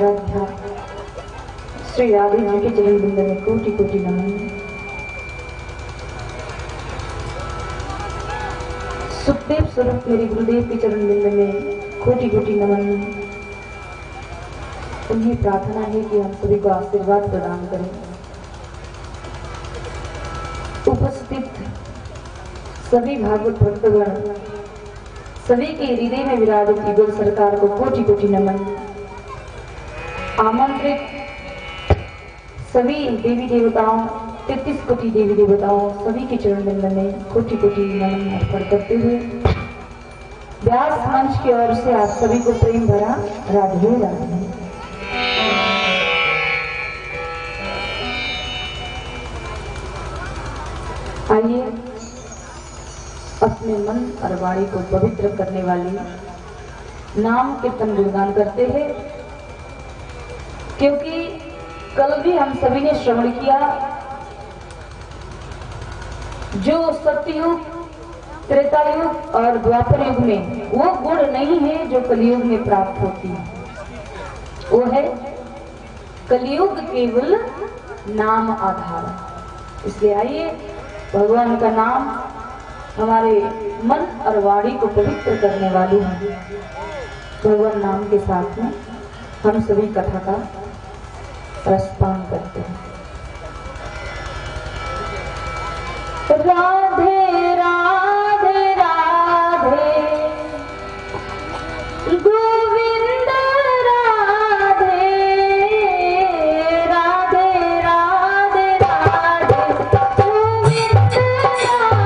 आराध्या श्री राधे जी के चरण बिंद में कोटि कोटि नमन। सुखदेव स्वरूप मेरे गुरुदेव के चरण बिंद में कोटि कोटि नमन। उन्हें प्रार्थना है कि हम सभी को आशीर्वाद प्रदान करें। उपस्थित सभी भागवत भक्तगण, सभी के हृदय में विराजित युगल सरकार को कोटि कोटि नमन। आमंत्रित सभी देवी देवताओं, 33 कोटि देवी देवताओं, सभी के चरण बिंद में कोटि कोटि नमन अर्पण करते हुए व्यास मंच की ओर से आप सभी को प्रेम भरा राधे राधे। आइए अपने मन और वाणी को पवित्र करने वाली नाम कीर्तन गुणगान करते हैं, क्योंकि कल भी हम सभी ने श्रवण किया, जो सत्ययुग, त्रेता युग और द्वापर युग में वो गुण नहीं है जो कलयुग में प्राप्त होती है। वो है कलयुग केवल नाम आधार। इसलिए आइए भगवान का नाम हमारे मन और वाणी को पवित्र करने वाली है। भगवान नाम के साथ में हम सभी कथा का रसपान करते हैं। राधे राधे राधे गोविंद राधे राधे राधे राधे गोविंद राधे।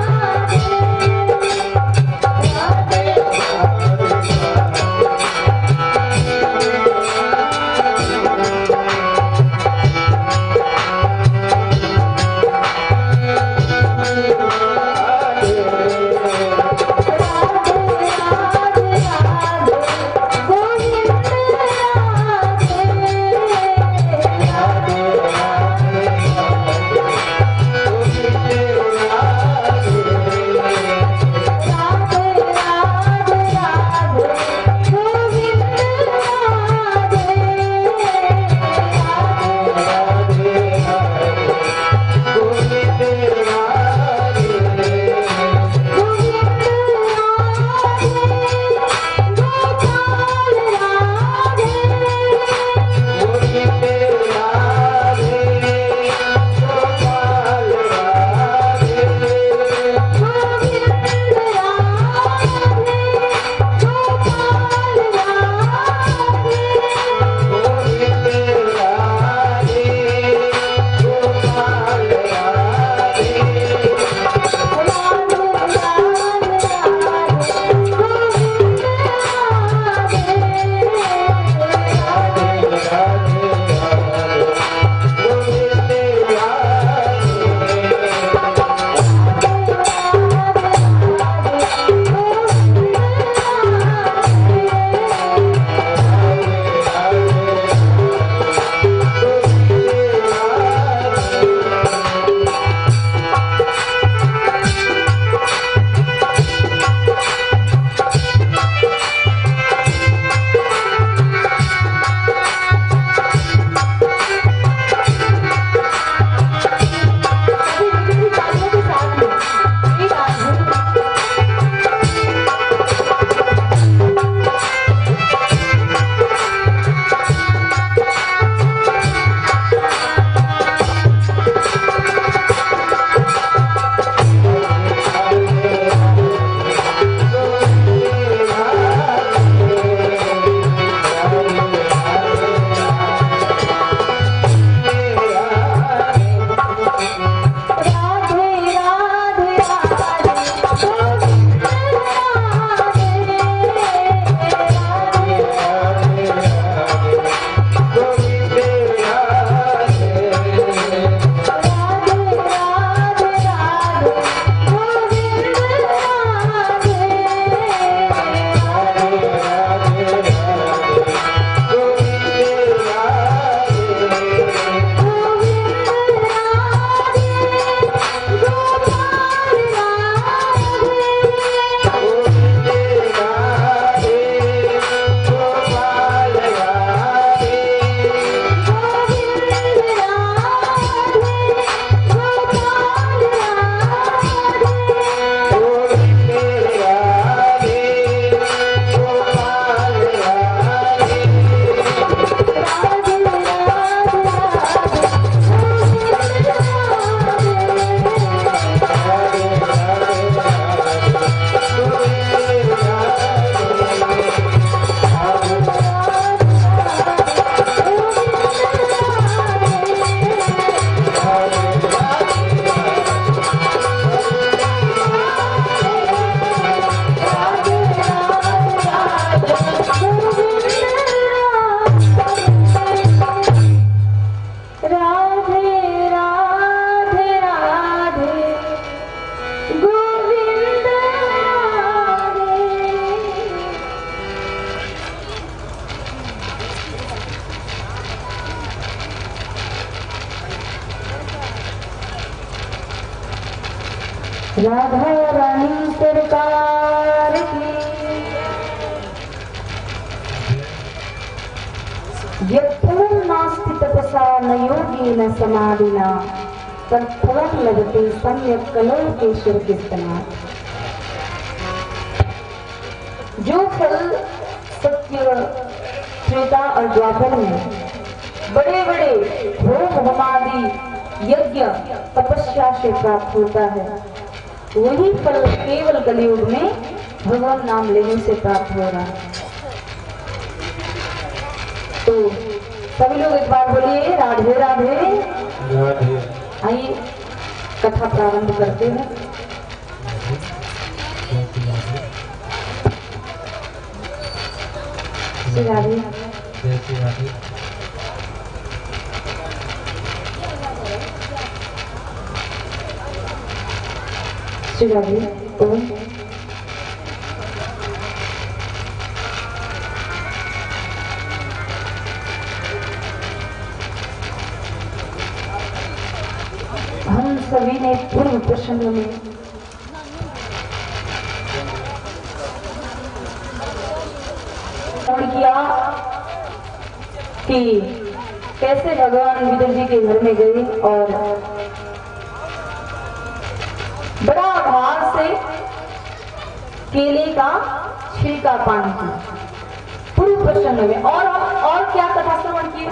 राधा रानी सरकार की। यत्फलं नास्ति तपसा न योगेन समाधिना तत्फलं लभते सम्यक् कलौ केशव कीर्तनात्। जो फल सत्य त्रेता और द्वापर में बड़े बड़े होम होमादि यज्ञ तपस्या से प्राप्त होता है, वही फल केवल कलियुग में भगवान नाम लेने से प्राप्त हो रहा है। तो सभी लोग एक बार बोलिए राधे राधे राधे। आइए कथा प्रारंभ करते हैं। श्री राधे श्री राधे। श्री राधे। ओम हम सभी ने पूर्व प्रसंग में किया कि कैसे भगवान विदुर जी के घर में गए और बड़ा भार से केले का छिलका पान किया पूर्व प्रसंग में। और क्या कथा श्रवण किए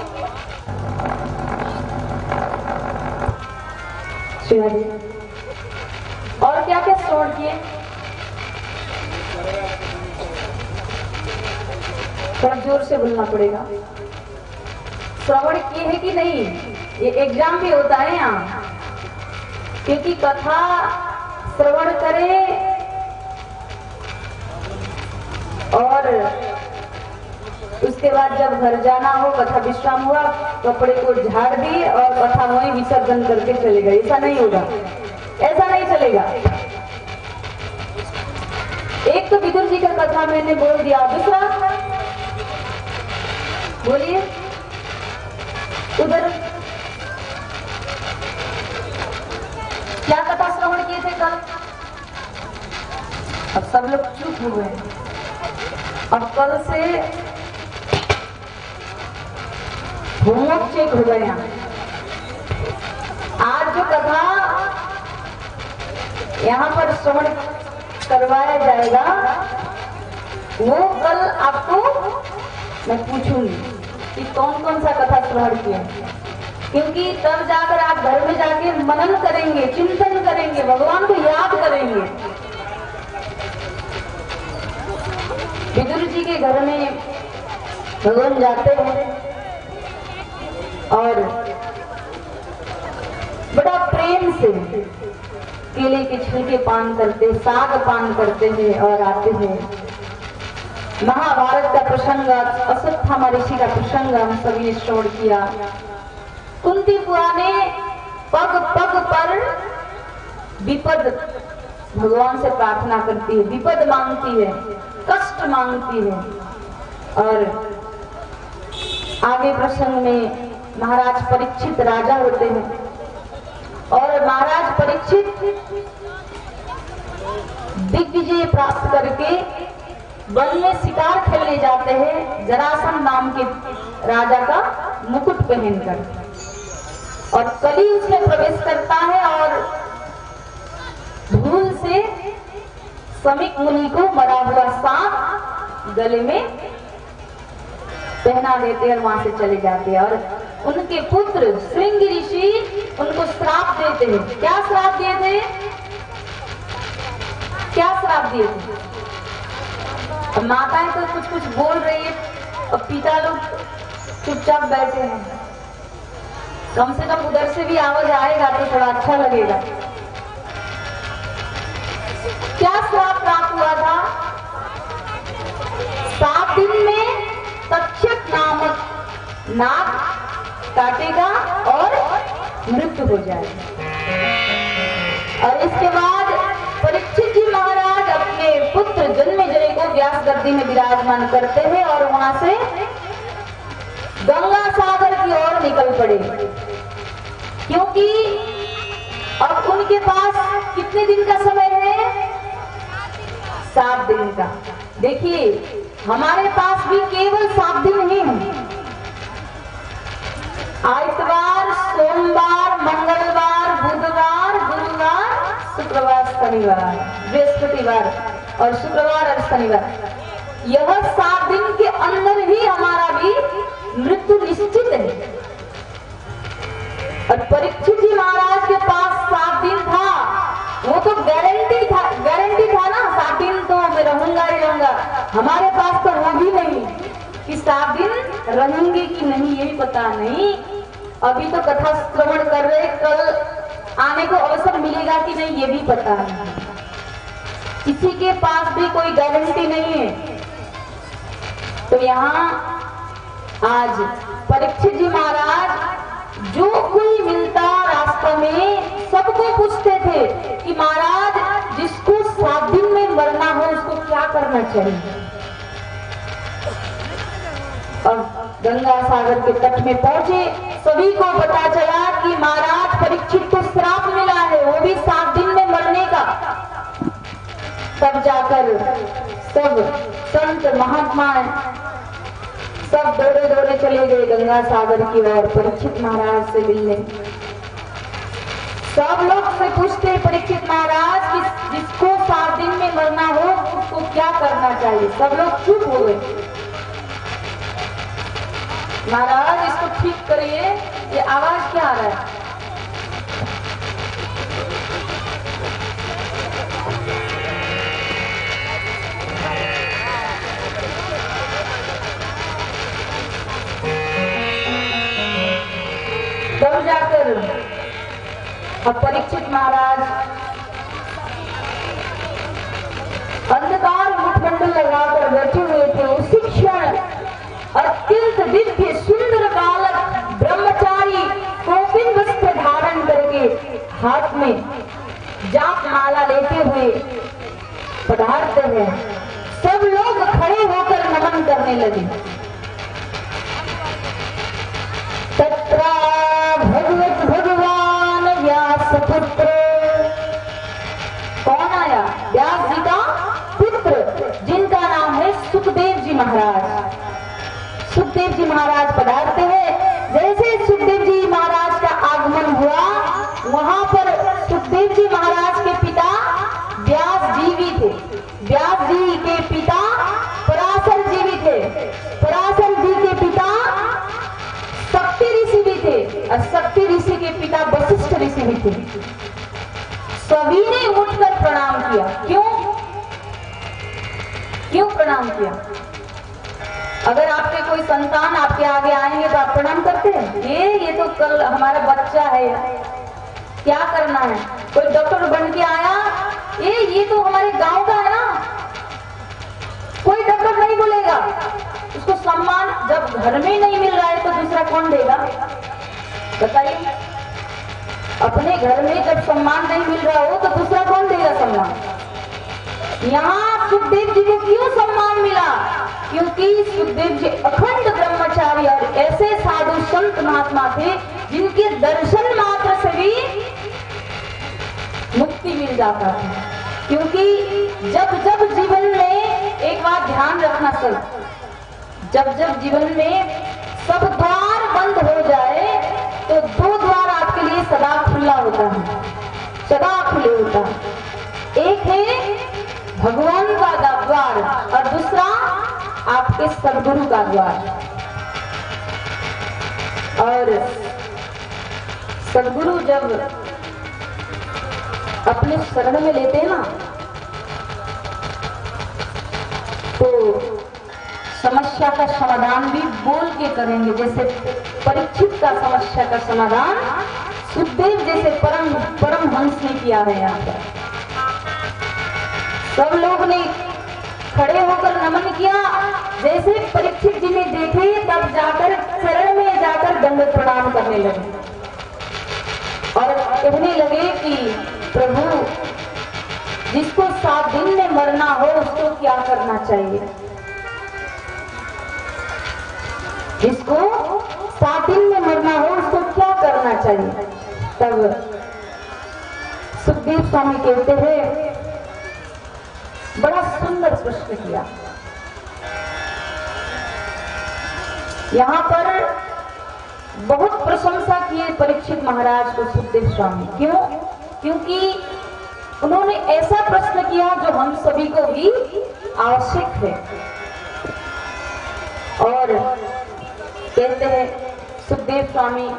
श्री हरि? और क्या क्या श्रवण किए? थोड़ा जोर से बोलना पड़ेगा। श्रवण किए है कि नहीं? ये एग्जाम भी होता है यहाँ, क्योंकि कथा श्रवण करें और उसके बाद जब घर जाना हो, कथा विश्राम हुआ, कपड़े को झाड़ दिए और कथा वहीं विसर्जन करके चले गए। ऐसा नहीं होगा, ऐसा नहीं चलेगा। एक तो विदुर जी का कथा मैंने बोल दिया, दूसरा बोलिए उधर क्या कथा श्रवण किए थे कल? अब सब लोग चुप हो गए। अब कल से होमवर्क चेक हो गया। आज जो कथा यहाँ पर श्रवण करवाया जाएगा वो कल आपको मैं पूछूंगी कि कौन कौन सा कथा श्रवण किया, क्योंकि तब जाकर आप घर में जाके मनन करेंगे, चिंतन करेंगे, भगवान को याद करेंगे। विदुर जी के घर में भगवान जाते हैं और बड़ा प्रेम से केले के छिलके पान करते, साग पान करते हैं और आते हैं। महाभारत का प्रसंग, अश्वत्थामा ऋषि का प्रसंग हम सभी ने श्रवण किया। कुंती बुआ ने पग पग पर विपद भगवान से प्रार्थना करती है, विपद मांगती है, कष्ट मांगती है। और आगे प्रसंग में महाराज परीक्षित राजा होते हैं और महाराज परीक्षित दिग्विजय प्राप्त करके वन में शिकार खेलने जाते हैं जरासंध नाम के राजा का मुकुट पहनकर, और कली उसमें प्रवेश करता है और भूल से समीक मुनि को मरा हुआ सांप गले में पहना देते हैं और वहां से चले जाते हैं। और उनके पुत्र श्रृंगी ऋषि उनको श्राप देते हैं। क्या श्राप दिए थे? क्या श्राप दिए थे? अब माताएं तो कुछ कुछ बोल रही है और पिता लोग चुपचाप बैठे हैं। कम से कम उधर से भी आवाज आएगा तो थोड़ा अच्छा लगेगा। क्या श्राप प्राप्त हुआ था? 7 दिन में तक्षक नामक नाग काटेगा और मृत्यु हो जाएगा। और इसके बाद परीक्षित जी महाराज अपने पुत्र जन्मेजय को व्यास गद्दी में विराजमान करते हैं और वहां से गंगा सागर की ओर निकल पड़े, क्योंकि अब उनके पास कितने दिन का समय है? 7 दिन का। देखिए हमारे पास भी केवल 7 दिन ही हैं। आइतवार, सोमवार, मंगलवार, बुधवार, गुरुवार, शुक्रवार, शनिवार, बृहस्पतिवार और शुक्रवार और शनिवार। यह 7 दिन के अंदर ही हमारा भी मृत्यु निश्चित है। और परीक्षित जी महाराज के पास 7 दिन था, वो तो गारंटी था ना, 7 दिन तो मैं रहूंगा ही रहूंगा। हमारे पास तो वो भी नहीं कि 7 दिन रहेंगे कि नहीं, ये भी पता नहीं। अभी तो कथा श्रवण कर रहे, कल आने को अवसर मिलेगा कि नहीं ये भी पता नहीं। किसी के पास भी कोई गारंटी नहीं है। तो यहाँ आज परीक्षित जी महाराज जो कोई मिलता रास्ते में सबको पूछते थे कि महाराज जिसको 7 दिन में मरना हो उसको क्या करना चाहिए। और गंगा सागर के तट में पहुंचे, सभी को पता चला कि महाराज परीक्षित को श्राप मिला है, वो भी 7 दिन में मरने का। तब जाकर सब संत महात्मा सब दौड़े दौड़े चले गए गंगा सागर की ओर परीक्षित महाराज से मिलने। सब लोग से पूछते परीक्षित महाराज कि जिसको 7 दिन में मरना हो उसको क्या करना चाहिए। सब लोग चुप हो गए। महाराज इसको ठीक करिए, ये आवाज क्या आ रहा है? तब जाकर अब परीक्षित महाराज अंधकार मुठमंडल लगाकर बैठे हुए थे। उसी क्षण अत्यंत दिव्य सुंदर बालक ब्रह्मचारी कौपिन वस्त्र धारण करके हाथ में जाप माला लेते हुए पधारते हैं। सब लोग खड़े होकर नमन करने लगे। तत्रा भगवत भगवान व्यास पुत्र। कौन आया? व्यास जी का पुत्र, जिनका नाम है सुखदेव जी महाराज। सुखदेव जी महाराज पधारते हैं। जैसे सुखदेव जी महाराज का आगमन हुआ, वहां पर सुखदेव जी महाराज के पिता व्यास जी भी थे। व्यास जी के पिता पराशर जी भी थे। पराशर जी के पिता शक्ति ऋषि भी थे और शक्ति ऋषि के पिता वशिष्ठ ऋषि भी थे। सभी ने उठकर प्रणाम किया। क्यों प्रणाम किया? अगर आपके कोई संतान आपके आगे आएंगे तो आप प्रणाम करते हैं? ये तो कल हमारा बच्चा है, क्या करना है? कोई डॉक्टर बन के आया, ये तो हमारे गांव का है ना, कोई डॉक्टर नहीं बोलेगा। उसको सम्मान जब घर में नहीं मिल रहा है तो दूसरा कौन देगा? बताइए। अपने घर में जब सम्मान नहीं मिल रहा हो तो दूसरा कौन देगा सम्मान? यहाँ सुखदेव जी को क्यों सम्मान मिला? क्योंकि सुखदेव जी अखंड ब्रह्मचारी और ऐसे साधु संत महात्मा थे जिनके दर्शन मात्र से भी मुक्ति मिल जाता था। क्योंकि जब जब जीवन में, एक बात ध्यान रखना सर, जब जब जीवन में सब द्वार बंद हो जाए तो 2 द्वार आपके लिए सदा खुला होता है, सदा खुले होता है। एक है भगवान का द्वार और दूसरा आपके सदगुरु का द्वार। और सदगुरु जब अपने शरण में लेते हैं ना तो समस्या का समाधान भी बोल के करेंगे। जैसे परीक्षित का समस्या का समाधान सुखदेव जैसे परम हंस ने किया है। यहाँ पर सब लोग ने खड़े होकर नमन किया। जैसे परीक्षित जी ने देखे तब जाकर शरण में जाकर दंड प्रणाम करने लगे और कहने लगे कि प्रभु जिसको 7 दिन में मरना हो उसको क्या करना चाहिए? जिसको 7 दिन में मरना हो उसको क्या करना चाहिए? तब सुखदेव स्वामी कहते हैं, बड़ा सुंदर प्रश्न किया। यहां पर बहुत प्रशंसा किए परीक्षित महाराज को सुखदेव स्वामी। क्यों? क्योंकि उन्होंने ऐसा प्रश्न किया जो हम सभी को भी आवश्यक है। और कहते हैं सुखदेव स्वामी,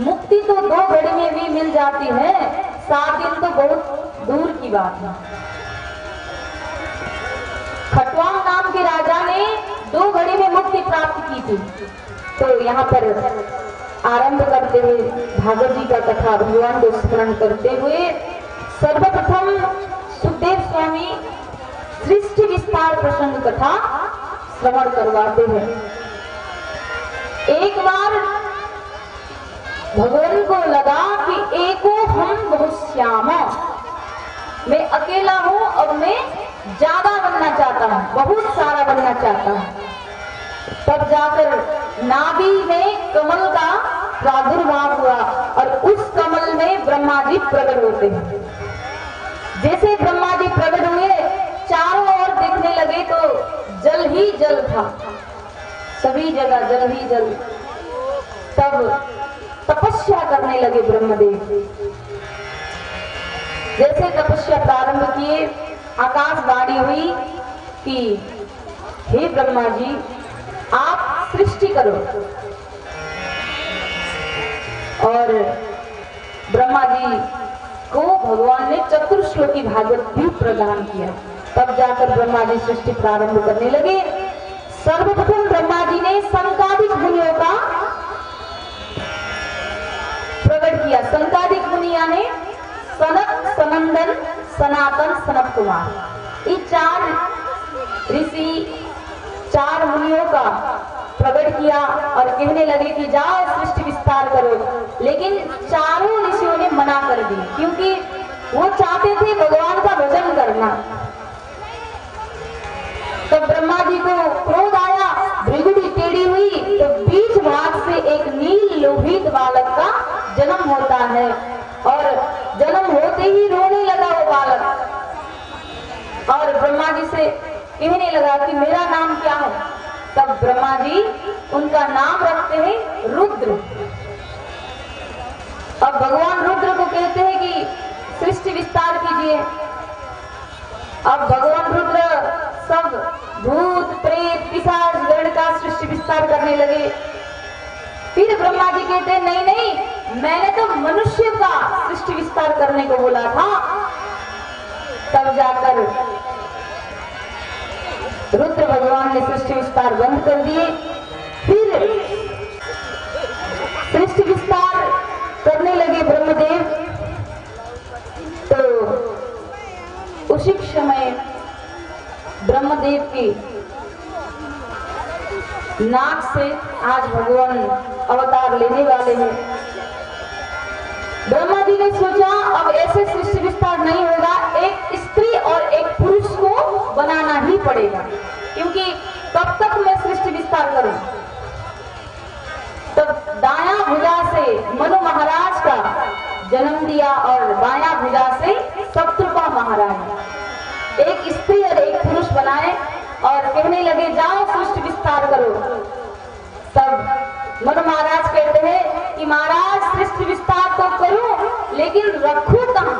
मुक्ति तो 2 घड़ी में भी मिल जाती है, 7 दिन तो बहुत दूर की बात है। खटवांग नाम के राजा ने 2 घड़ी में मुक्ति प्राप्त की थी। तो यहाँ पर आरंभ करते हुए भागवत जी का कथा भगवान को स्मरण करते हुए सर्वप्रथम सुखदेव स्वामी सृष्टि विस्तार प्रसंग कथा श्रवण करवाते हैं। एक बार भगवान को लगा कि एको हम बहुत श्यामा, मैं अकेला हूं और मैं ज्यादा बनना चाहता हूं, बहुत सारा बनना चाहता हूं। तब जाकर नाभि में कमल का प्रादुर्भाव हुआ और उस कमल में ब्रह्मा जी प्रकट होते हैं। जैसे ब्रह्मा जी प्रकट हुए, चारों ओर देखने लगे तो जल ही जल था, सभी जगह जल ही जल। तब तपस्या करने लगे ब्रह्मदेव। जैसे तपस्या प्रारंभ किए, आकाशवाणी हुई कि हे ब्रह्मा जी, आप सृष्टि करो। और ब्रह्मा जी को भगवान ने चतुर्श्लोकी भागवत भी प्रदान किया। तब जाकर ब्रह्मा जी सृष्टि प्रारंभ करने लगे। सर्वप्रथम ब्रह्मा जी ने संकादिक मुनियों का प्रकट किया। संकादिक मुनि यानी सनक, सनंदन, सनातन, सनत कुमार। ये 4 ऋषि, 4 मुनियों का प्रकट किया और कहने लगे कि जाओ सृष्टि विस्तार करो। लेकिन चारों ऋषियों ने मना कर दी, क्योंकि वो चाहते थे भगवान का भजन करना। तब ब्रह्मा जी को क्रोध आया, भृगुटी टेढ़ी हुई तो बीच भाग से एक नील लोहित बालक का जन्म होता है और जन्म होते ही रोने लगा वो बालक और ब्रह्मा जी से कहने लगा कि मेरा नाम क्या है। तब ब्रह्मा जी उनका नाम रखते हैं रुद्र। अब भगवान रुद्र को कहते हैं कि सृष्टि विस्तार कीजिए। अब भगवान रुद्र सब भूत, प्रेत, पिशाच, गण का सृष्टि विस्तार करने लगे। फिर ब्रह्मा जी कहते हैं नहीं नहीं, मैंने तो मनुष्य का सृष्टि विस्तार करने को बोला था। तब जाकर रुद्र भगवान ने सृष्टि विस्तार बंद कर दिए। फिर सृष्टि विस्तार करने लगे ब्रह्मदेव। तो उसी समय ब्रह्मदेव की नाक से आज भगवान अवतार लेने वाले हैं। ब्रह्मा जी ने सोचा अब ऐसे सृष्टि विस्तार नहीं होगा, एक स्त्री और एक पुरुष को बनाना ही पड़ेगा, क्योंकि कब तक मैं सृष्टि विस्तार करूं। तब दाया भुजा से मनु महाराज का जन्म दिया और बाया भुजा से शत्रुपा महाराज, एक स्त्री और एक पुरुष बनाए और कहने लगे जाओ सृष्टि विस्तार करो। तब मनु महाराज कहते हैं कि महाराज सृष्टि विस्तार तो करूं, लेकिन रखूं कहां?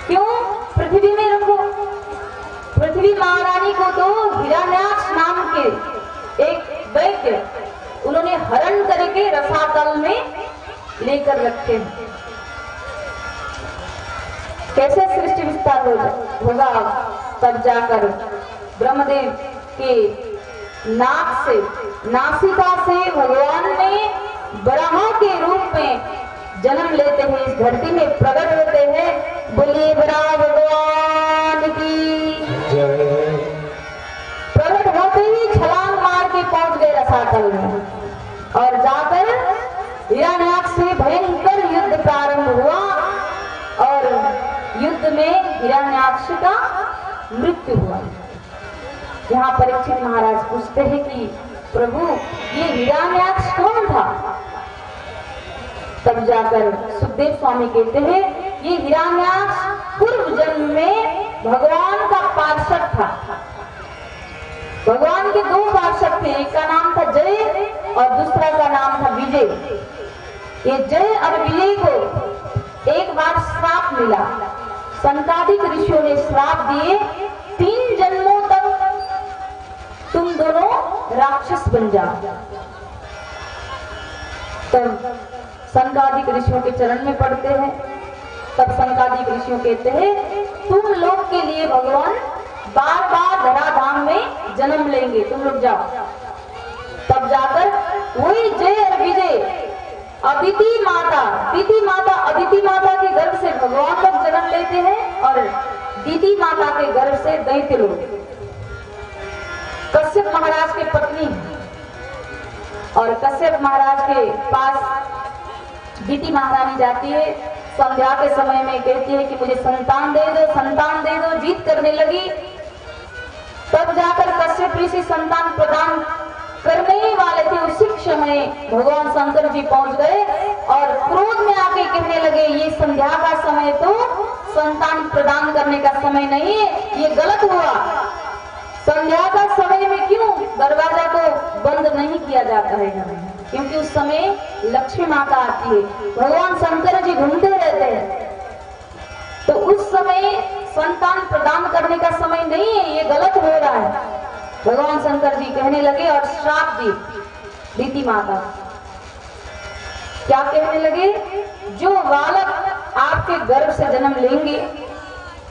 क्यों पृथ्वी में रखो? पृथ्वी महारानी को तो हिरण्याक्ष नाम के एक दैत्य उन्होंने हरण करके रसातल में लेकर रखे हैं। कैसे सृष्टि विस्तार होगा? तब जाकर ब्रह्मदेव के नाक से, नासिका से भगवान ने बराह के रूप में जन्म लेते हैं, इस धरती में प्रकट होते हैं। बोलिए बराह भगवान की। प्रकट होते ही छलांग मार के पहुंच गए रसातल में और जाकर हिरण्याक्ष से भयंकर युद्ध प्रारंभ हुआ और युद्ध में हिरण्याक्ष का मृत्यु हुआ। यहाँ परीक्षित महाराज पूछते हैं कि प्रभु ये हिरण्याक्ष कौन था? तब जाकर सुखदेव स्वामी कहते हैं ये हिरण्याक्ष पूर्व जन्म में भगवान का पार्षद था। भगवान के दो पार्षद थे, एक का नाम था जय और दूसरा का नाम था विजय। ये जय और विजय को एक बार श्राप मिला। संतादिक ऋषियों ने श्राप दिए 3 जन्मों तक तुम दोनों राक्षस बन जाओ। तब संकादिक ऋषियों के चरण में पड़ते हैं। तब संकादिक ऋषियों कहते हैं तुम लोग के लिए भगवान बार बार धराधाम में जन्म लेंगे, तुम लोग जाओ। तब जाकर वही जय और विजय अदिति माता अदिति माता के गर्भ से भगवान लोग जन्म लेते हैं और दीदी माता के गर्भ से दैत्य लोग। कश्यप महाराज की पत्नी और कश्यप महाराज के पास दीदी महारानी जाती है। संध्या के समय में कहती है कि मुझे संतान दे दो, जीत करने लगी। तब जाकर कश्यप ऋषि संतान प्रदान करने ही वाले थे। उसी समय भगवान शंकर जी पहुंच गए और क्रोध में आके कहने लगे ये संध्या का समय तो संतान प्रदान करने का समय नहीं है, ये गलत हुआ। संध्या का समय में क्यों दरवाजा को बंद नहीं किया जाता है? क्योंकि उस समय लक्ष्मी माता आती है, भगवान शंकर जी घूमते रहते हैं, तो उस समय संतान प्रदान करने का समय नहीं है, ये गलत हो रहा है। भगवान शंकर जी कहने लगे और श्राप दी दीदी माता। क्या कहने लगे? जो बालक आपके गर्भ से जन्म लेंगे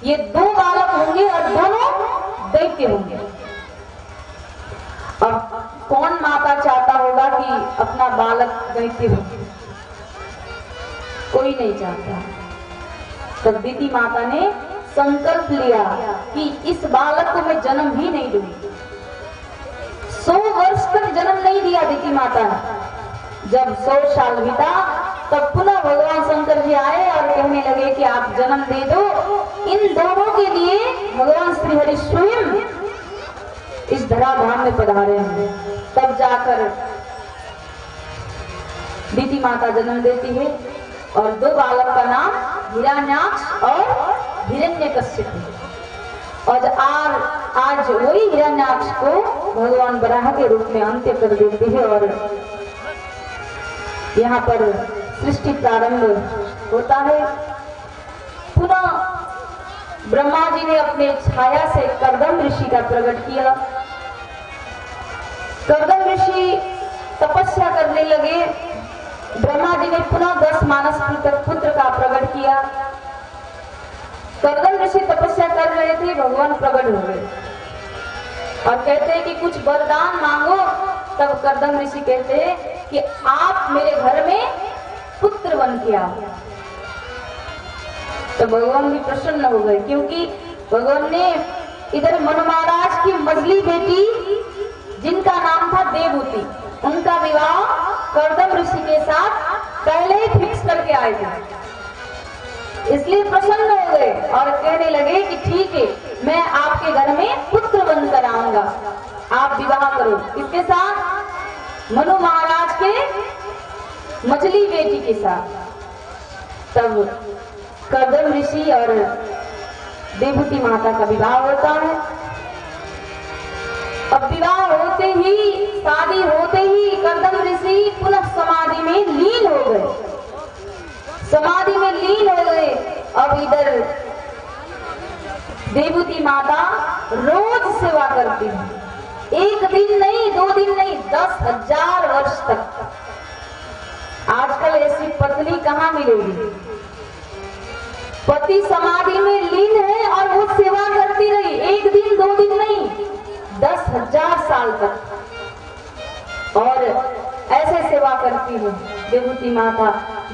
ये 2 बालक होंगे और दोनों दैत्य होंगे। अब कौन माता चाहता होगा कि अपना बालक दैत्य हो? कोई नहीं चाहता। तब दीदी माता ने संकल्प लिया कि इस बालक को मैं जन्म ही नहीं दूंगी। 100 वर्ष तक जन्म नहीं दिया दीदी माता ने। जब 100 साल बीता तब पुनः भगवान शंकर जी आए और कहने लगे कि आप जन्म दे दो। इन दोनों के लिए भगवान श्री हरि स्वयं इस धराधाम में पधारे हैं। तब जाकर दीदी माता जन्म देती है और 2 बालक का नाम हिरण्याक्ष और हिरण्यकश्यप है। और आज वही हिरण्याक्ष को भगवान वराह के रूप में अंत्य कर देते हैं और यहाँ पर सृष्टि प्रारंभ होता है। पुनः ब्रह्मा जी ने अपने छाया से कर्दम ऋषि का प्रकट किया। कर्दम ऋषि तपस्या करने लगे। ब्रह्मा जी ने पुनः 10 मानस पुत्र का प्रकट किया। कर्दम ऋषि तपस्या कर रहे थे, भगवान प्रकट हो गए और कहते हैं कि कुछ वरदान मांगो। तब कर्दम ऋषि कहते हैं कि आप मेरे घर में पुत्र बन के आओ। तो भगवान भी प्रसन्न हो गए, क्योंकि भगवान ने इधर मनु महाराज की मझली बेटी जिनका नाम था देवहूति, उनका विवाह कर्दम ऋषि के साथ पहले ही फिक्स करके आए थे। इसलिए प्रसन्न हो गए और कहने लगे कि ठीक है, मैं आपके घर में पुत्र बनकर आऊंगा, आप विवाह करो। इसके साथ मनु महाराज के मछली बेटी के साथ। तब कर्दम ऋषि और देवहूति माता का विवाह होता है। अब विवाह होते ही, शादी होते ही कर्दम ऋषि पुनः समाधि में लीन हो गए। समाधि में लीन हो गए। अब इधर देवहूति माता रोज सेवा करती है, 1 दिन नहीं, 2 दिन नहीं, 10,000 वर्ष तक। आजकल ऐसी पत्नी कहाँ मिलेगी? पति समाधि में लीन है और वो सेवा करती रही, 1 दिन 2 दिन नहीं, 10,000 साल तक। और ऐसे सेवा करती है देवहूति माता।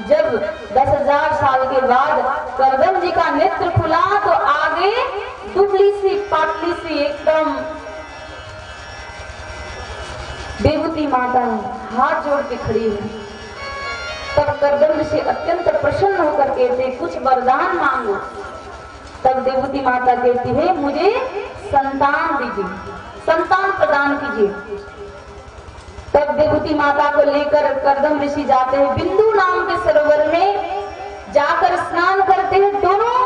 जब 10,000 साल के बाद कर्दम जी का नेत्र खुला तो आगे दुबली सी पातली सी एकदम देवहूति माता हाथ जोड़ के खड़ी है। तब कर्दम ऋषि अत्यंत प्रसन्न होकर कहते कुछ वरदान मांगो। तब देवहूति माता कहती है मुझे संतान दीजिए, संतान प्रदान कीजिए। तब देवती माता को लेकर कर्दम ऋषि जाते हैं, बिंदु नाम के सरोवर में जाकर स्नान करते हैं। दोनों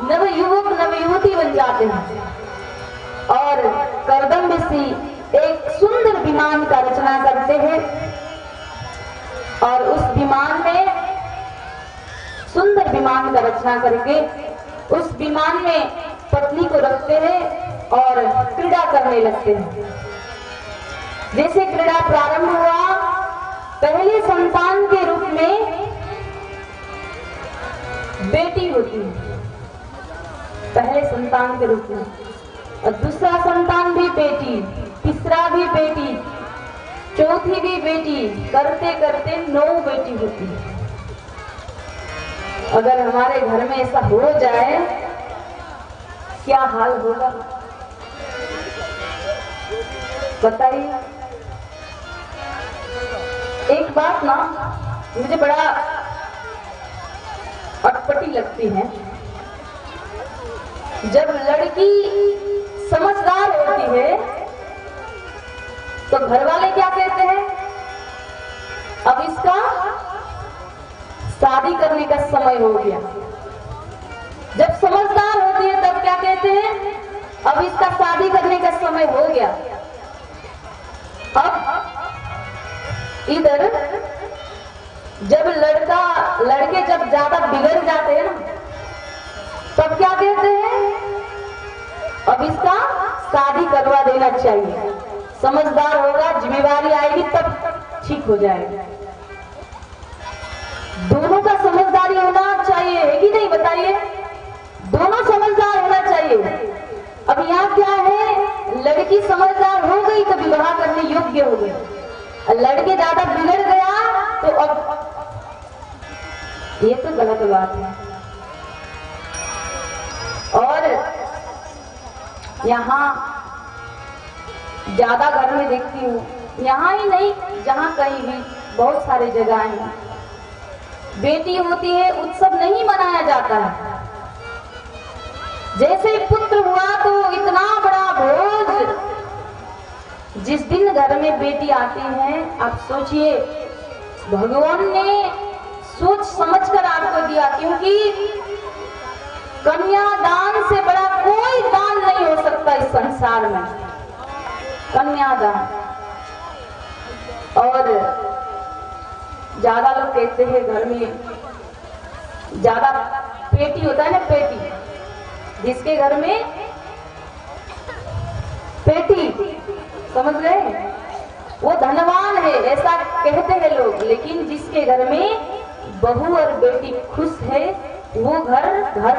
नवयुवक नवयुवती बन जाते हैं और कर्दम ऋषि एक सुंदर विमान का रचना करते हैं और उस विमान में सुंदर विमान का रचना करके उस विमान में पत्नी को रखते हैं और क्रीड़ा करने लगते हैं। जैसे क्रीड़ा प्रारंभ हुआ, पहले संतान के रूप में बेटी होती है, पहले संतान के रूप में, और दूसरा संतान भी बेटी, तीसरा भी बेटी, चौथी भी बेटी, करते करते 9 बेटी होती है। अगर हमारे घर में ऐसा हो जाए क्या हाल होगा बताइए। एक बात ना मुझे बड़ा अटपटी लगती है, जब लड़की समझदार होती है तो घर वाले क्या कहते हैं, अब इसका शादी करने का समय हो गया। जब समझदार होती है तब क्या कहते हैं, अब इसका शादी करने का समय हो गया। अब इधर जब लड़के जब ज्यादा बिगड़ जाते हैं ना, तब क्या कहते हैं, अब इसका शादी करवा देना चाहिए, समझदार होगा, जिम्मेवारी आएगी तब ठीक हो जाएगा। दोनों का समझदारी होना चाहिए, है कि नहीं बताइए, दोनों समझदार होना चाहिए। अब यहाँ क्या है, लड़की समझदार हो गई तो विवाह करने योग्य हो गई, लड़के ज्यादा बिगड़ गया तो अब ये तो गलत बात है। और यहाँ ज्यादा घर में देखती हूँ, यहाँ ही नहीं जहाँ कहीं भी बहुत सारे जगह हैं, बेटी होती है उत्सव नहीं मनाया जाता है। जैसे पुत्र हुआ तो इतना बड़ा भोज, जिस दिन घर में बेटी आती है, आप सोचिए भगवान ने सोच समझकर आपको दिया, क्योंकि कन्यादान से बड़ा कोई दान नहीं हो सकता इस संसार में, कन्यादान। और ज्यादा लोग कहते हैं घर में ज्यादा पेटी होता है ना, पेटी, जिसके घर में पेटी, समझ गए, वो धनवान है, ऐसा कहते हैं लोग। लेकिन जिसके घर में बहू और बेटी खुश है, वो घर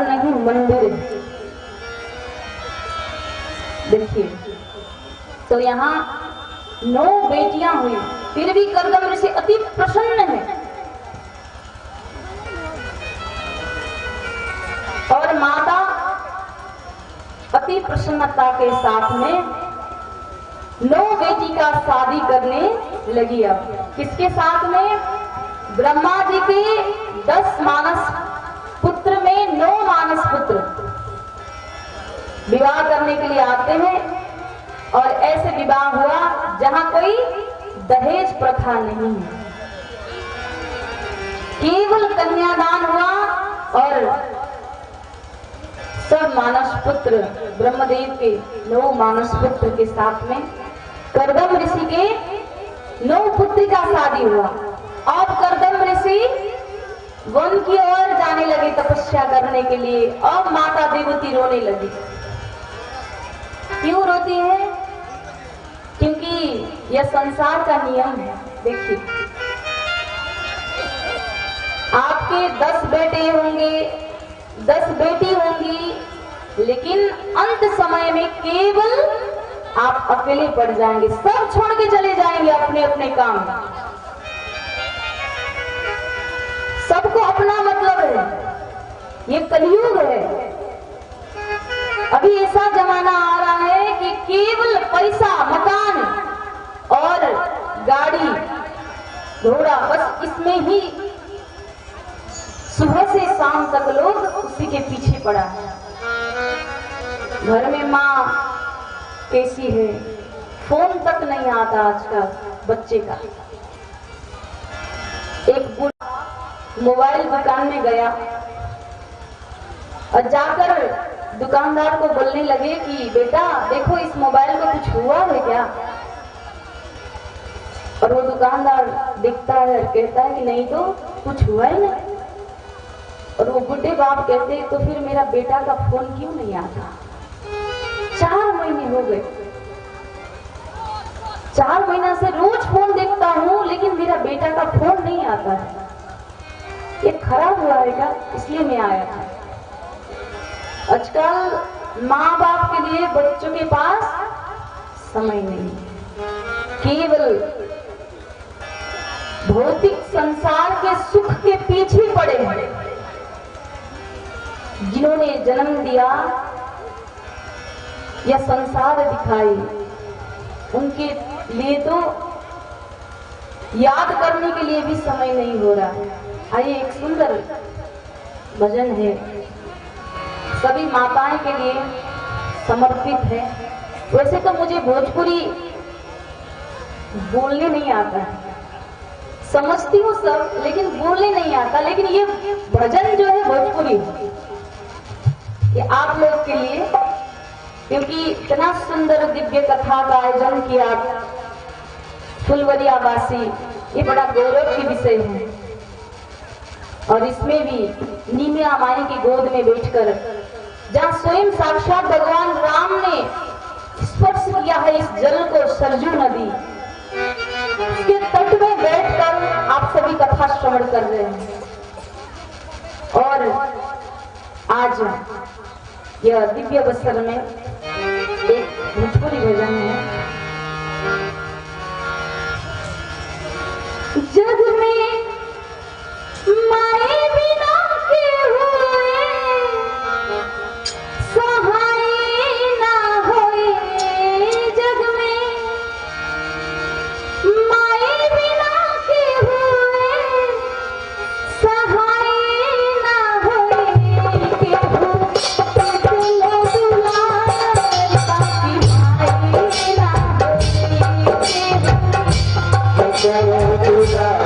नहीं मंदिर है। देखिए, तो यहाँ 9 बेटियां हुई, फिर भी कर्दम ऋषि अति प्रसन्न है। और माता अति प्रसन्नता के साथ में 9 बेटी का शादी करने लगी। अब किसके साथ में, ब्रह्मा जी के 10 मानस पुत्र में 9 मानस पुत्र विवाह करने के लिए आते हैं। और ऐसे विवाह हुआ जहां कोई दहेज प्रथा नहीं है, केवल कन्यादान हुआ। और सब मानस पुत्र, ब्रह्मदेव के 9 मानस पुत्र के साथ में कर्दम ऋषि के 9 पुत्री का शादी हुआ। अब कर्दम ऋषि वन की ओर जाने लगे तपस्या करने के लिए। अब माता देवती रोने लगी। क्यों रोती है, क्योंकि यह संसार का नियम है। देखिए, आपके 10 बेटे होंगे, 10 बेटी होंगी, लेकिन अंत समय में केवल आप अकेले पड़ जाएंगे, सब छोड़ के चले जाएंगे अपने अपने काम। सबको अपना मतलब है, ये कलयुग है। अभी ऐसा जमाना आ रहा है कि केवल पैसा, मकान और गाड़ी घोड़ा, बस इसमें ही सुबह से शाम तक लोग उसी के पीछे पड़ा है। घर में माँ कैसी है, फोन तक नहीं आता आजकल बच्चे का। एक बूढ़ा मोबाइल दुकान में गया और जाकर दुकानदार को बोलने लगे कि बेटा देखो इस मोबाइल को कुछ हुआ है क्या। और वो दुकानदार देखता है और कहता है कि नहीं तो कुछ हुआ ही नहीं। और वो बुढ़े बाप कहते तो फिर मेरा बेटा का फोन क्यों नहीं आता। 4 महीने हो गए, 4 महीना से रोज फोन देखता हूँ लेकिन मेरा बेटा का फोन नहीं आता है। ये खराब हुआ है क्या, इसलिए मैं आया था। आजकल माँ बाप के लिए बच्चों के पास समय नहीं, केवल भौतिक संसार के सुख के पीछे पड़े हैं। जिन्होंने जन्म दिया या संसार दिखाई, उनके लिए तो याद करने के लिए भी समय नहीं हो रहा है। आइए एक सुंदर भजन है, सभी माताएं के लिए समर्पित है। वैसे तो मुझे भोजपुरी बोलने नहीं आता है, समझती हूँ सब लेकिन बोलने नहीं आता। लेकिन ये भजन जो है भोजपुरी, ये आप लोग के लिए, क्योंकि इतना सुंदर दिव्य कथा का आयोजन किया फुलवरिया वासी, ये बड़ा गौरव की विषय है। और इसमें भी नीमिया माई की गोद में बैठकर, जहाँ स्वयं साक्षात भगवान राम ने स्पर्श किया है इस जल को, सरजू नदी, उसके तट में बैठकर आप सभी कथा श्रवण कर रहे हैं। और आज यह दिव्य अवसर में एक भोजपुरी भजन है। जग में माए बिना के हुए सहाय ना होए, जग में माए बिना के हुए सहाय ना होए, केहू केतनो दुलार बाकी भाई ना होए, केहू दुलार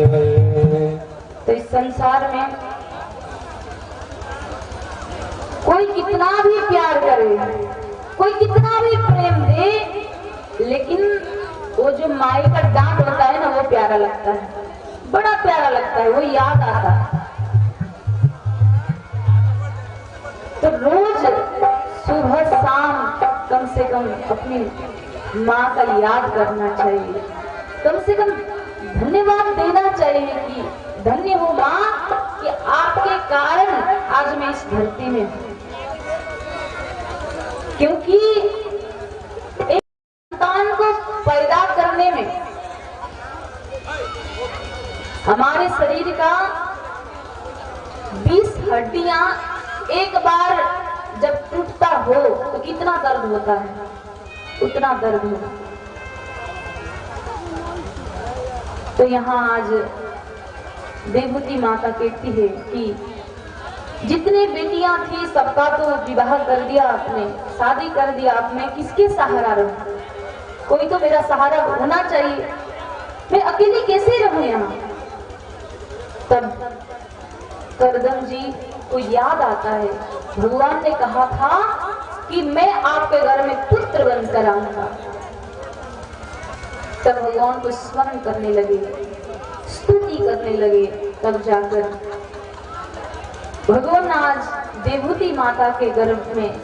तो इस संसार में कोई कितना भी प्यार करे, कोई कितना भी प्रेम दे, लेकिन वो जो माई का डांट होता है ना, वो प्यारा लगता है, बड़ा प्यारा लगता है, वो याद आता है। तो रोज सुबह शाम कम से कम अपनी माँ का याद करना चाहिए, कम से कम धन्यवाद देना चाहिए कि धन्य हो माँ कि आपके कारण आज मैं इस धरती में हूँ। क्योंकि एक संतान को पैदा करने में हमारे शरीर का 20 हड्डियां एक बार जब टूटता हो तो कितना दर्द होता है, उतना दर्द होता है। तो यहाँ आज देवहूति माता कहती है कि जितनी बेटियां थी सबका तो विवाह कर दिया आपने, शादी कर दिया आपने, किसके सहारा रहूं? कोई तो मेरा सहारा होना चाहिए, मैं अकेली कैसे रहूं यहाँ? तब करदम जी को याद आता है, भगवान ने कहा था कि मैं आपके घर में पुत्र बनकर आऊंगा। तब भगवान को स्मरण करने लगे, स्तुति करने लगे। तब जाकर भगवान आज देवहूति माता के गर्भ में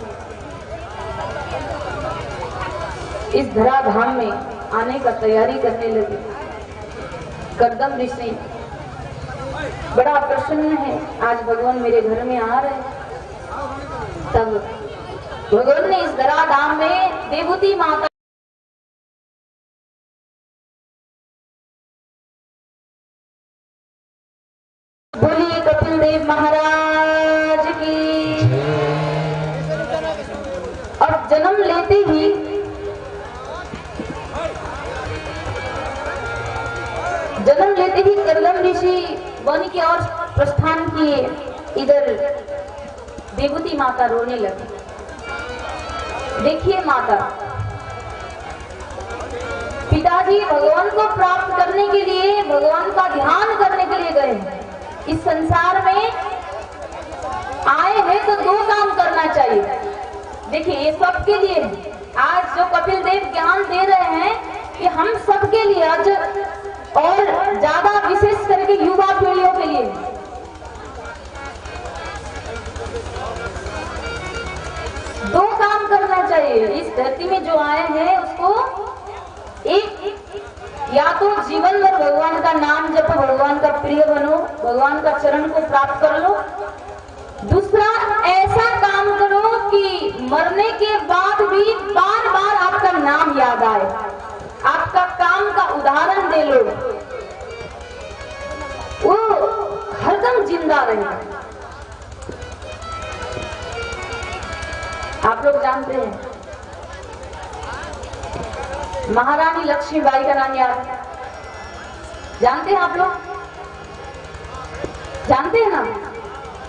इस धराधाम में आने का तैयारी करने लगे। करदम ऋषि बड़ा प्रसन्न है, आज भगवान मेरे घर में आ रहे हैं। तब भगवान ने इस धराधाम में देवहूति माता बोलिए कपिल देव महाराज की। और जन्म लेते ही करदम ऋषि वन की ओर प्रस्थान किए। इधर देवहूति माता रोने लगी। देखिए माता, पिताजी भगवान को प्राप्त करने के लिए, भगवान का ध्यान करने के लिए गए। इस संसार में आए हैं तो 2 काम करना चाहिए। देखिए ये सबके लिए है। आज जो कपिल देव ज्ञान दे रहे हैं ये हम सबके लिए, आज और ज्यादा विशेष करके युवा पीढ़ियों के लिए। दो काम करना चाहिए। इस धरती में जो आए हैं उसको एक, या तो जीवन भर भगवान का नाम जपो, भगवान का प्रिय बनो, भगवान का चरण को प्राप्त कर लो। दूसरा, ऐसा काम करो कि मरने के बाद भी बार बार आपका नाम याद आए, आपका काम का उदाहरण दे लो, वो हरदम जिंदा रहे। आप लोग जानते हैं महारानी लक्ष्मीबाई का नाम याद जानते हैं? आप लोग जानते हैं ना?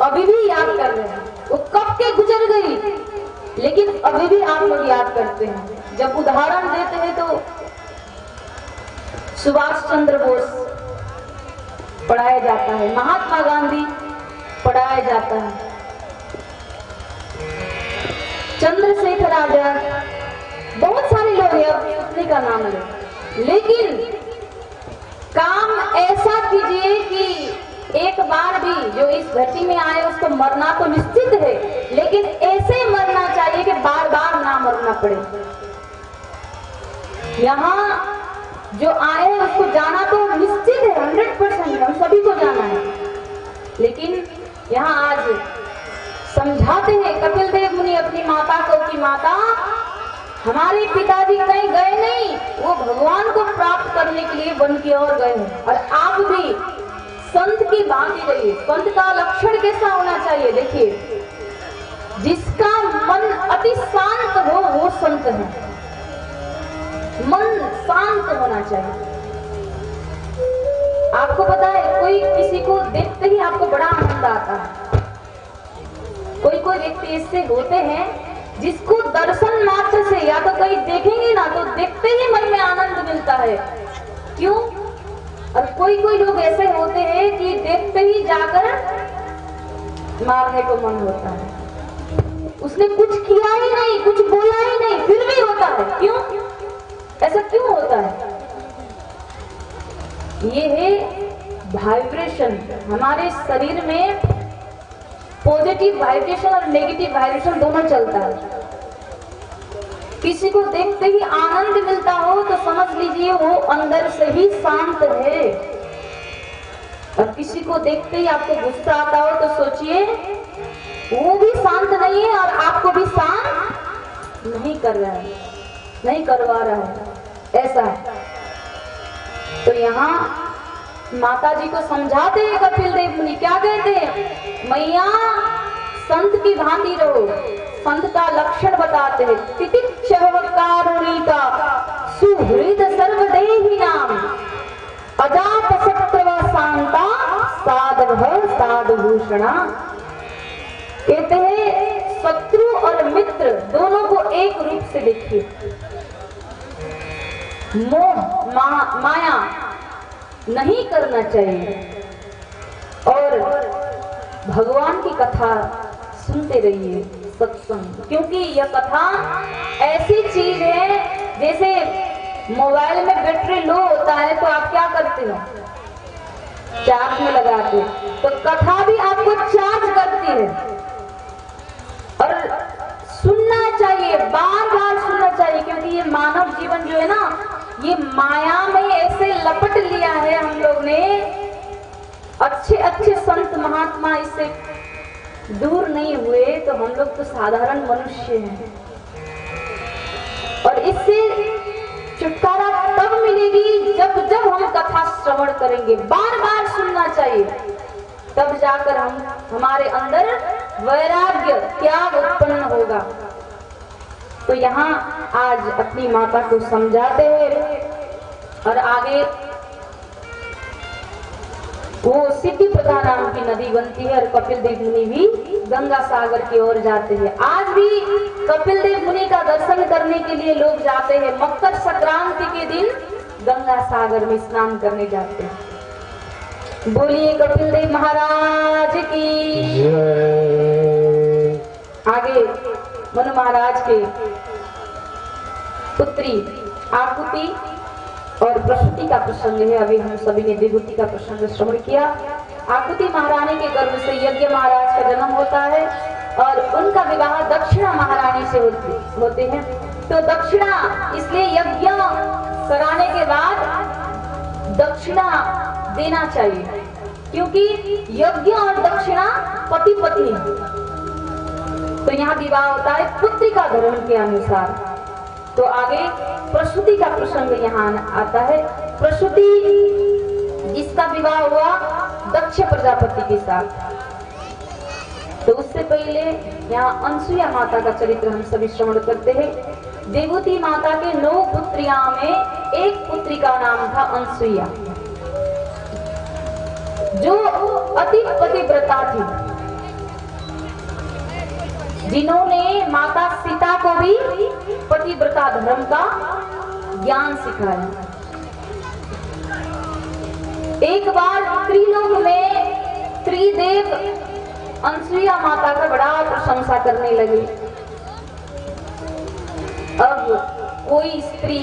अभी भी याद कर रहे हैं। वो कब के गुजर गई, लेकिन अभी भी आप लोग याद करते हैं। जब उदाहरण देते हैं तो सुभाष चंद्र बोस पढ़ाया जाता है, महात्मा गांधी पढ़ाया जाता है, चंद्रशेखर आजाद, बहुत सारे लोग हैं, अब उतने का नाम ले। लेकिन काम ऐसा कीजिए कि एक बार भी जो इस धरती में आए उसको मरना तो निश्चित है, लेकिन ऐसे मरना चाहिए कि बार बार ना मरना पड़े। यहाँ जो आए उसको जाना तो निश्चित है, 100% हम सभी को जाना है। लेकिन यहाँ आज समझाते हैं कपिल देव मुनि अपनी माता को कि माता, हमारे पिताजी कहीं गए नहीं, वो भगवान को प्राप्त करने के लिए वन की ओर गए हैं। और आप भी संत की भांति रहिए। संत का लक्षण कैसा होना चाहिए? देखिए, जिसका मन अति शांत हो वो संत है। मन शांत होना चाहिए। आपको पता है, कोई किसी को देखते ही आपको बड़ा आनंद आता है। कोई कोई व्यक्ति ऐसे होते हैं जिसको दर्शन मात्र से, या तो कहीं देखेंगे ना तो देखते ही मन में आनंद मिलता है। क्यों? और कोई कोई लोग ऐसे होते हैं कि देखते ही जाकर मारने को मन होता है। उसने कुछ किया ही नहीं, कुछ बोला ही नहीं, फिर भी होता है। क्यों? ऐसा क्यों होता है? ये है वाइब्रेशन। हमारे शरीर में पॉजिटिव वाइब्रेशन और नेगेटिव वाइब्रेशन दोनों चलता है। किसी को देखते ही आनंद मिलता हो तो समझ लीजिए वो अंदर से ही शांत है, और किसी को देखते ही आपको गुस्सा आता हो तो सोचिए वो भी शांत नहीं है और आपको भी शांत नहीं कर रहा है, नहीं करवा रहा है। ऐसा है। तो यहाँ माता जी को समझाते हैं कपिल देव मुनि, क्या कहते हैं? मैया संत की भांति रहो। संत का लक्षण बताते हैं, तितिक्षवकारुणिका सुहृद सर्वदेही नाम अजात सत्व शांता साधव साधुभूषणा। कहते हैं शत्रु और मित्र दोनों को एक रूप से देखिए। मोह माया नहीं करना चाहिए और भगवान की कथा सुनते रहिए, सत्संग। क्योंकि यह कथा ऐसी चीज है, जैसे मोबाइल में बैटरी लो होता है तो आप क्या करते हो? चार्ज में लगाते। तो कथा भी आपको चार्ज करती है और सुनना चाहिए, बार बार सुनना चाहिए। क्योंकि ये मानव जीवन जो है ना, ये माया में ऐसे लपट लिया है हम लोग ने। अच्छे अच्छे संत महात्मा इससे दूर नहीं हुए तो हम लोग तो साधारण मनुष्य हैं। और इससे छुटकारा तब मिलेगी जब जब हम कथा श्रवण करेंगे। बार बार सुनना चाहिए, तब जाकर हमारे अंदर वैराग्य त्याग उत्पन्न होगा। तो यहाँ आज अपनी माता को समझाते हैं और आगे वो सिद्धि प्रधा नाम की नदी बनती है और कपिल देव मुनि भी गंगा सागर की ओर जाते हैं। आज भी कपिल देव मुनि का दर्शन करने के लिए लोग जाते हैं। मकर संक्रांति के दिन गंगा सागर में स्नान करने जाते हैं। बोलिए कपिल देव महाराज की जय। आगे मनु महाराज के पुत्री आकुति और प्रसूति का प्रसंग है। अभी हम सभी ने विभूति का प्रसंग श्रवण किया। आकुति महारानी के गर्भ से यज्ञ महाराज का जन्म होता है और उनका विवाह दक्षिणा महारानी से होते हैं। तो दक्षिणा इसलिए यज्ञ कराने के बाद दक्षिणा देना चाहिए, क्योंकि यज्ञ और दक्षिणा पति पत्नी। तो यहाँ विवाह होता है पुत्री का धर्म के अनुसार। तो आगे प्रसूति का प्रसंग यहाँ आता है। प्रसूति जिसका विवाह हुआ दक्ष प्रजापति के साथ। तो उससे पहले यहाँ अनसुईया माता का चरित्र हम सभी श्रवण करते हैं। देवूती माता के 9 पुत्रियां में एक पुत्री का नाम था अनसुईया, जो अति पतिव्रता थी, जिन्होंने माता सीता को भी पतिव्रता धर्म का ज्ञान सिखाया। एक बार त्रिलोक में त्रिदेव अनसुईया माता का बड़ा प्रशंसा करने लगे। अब कोई स्त्री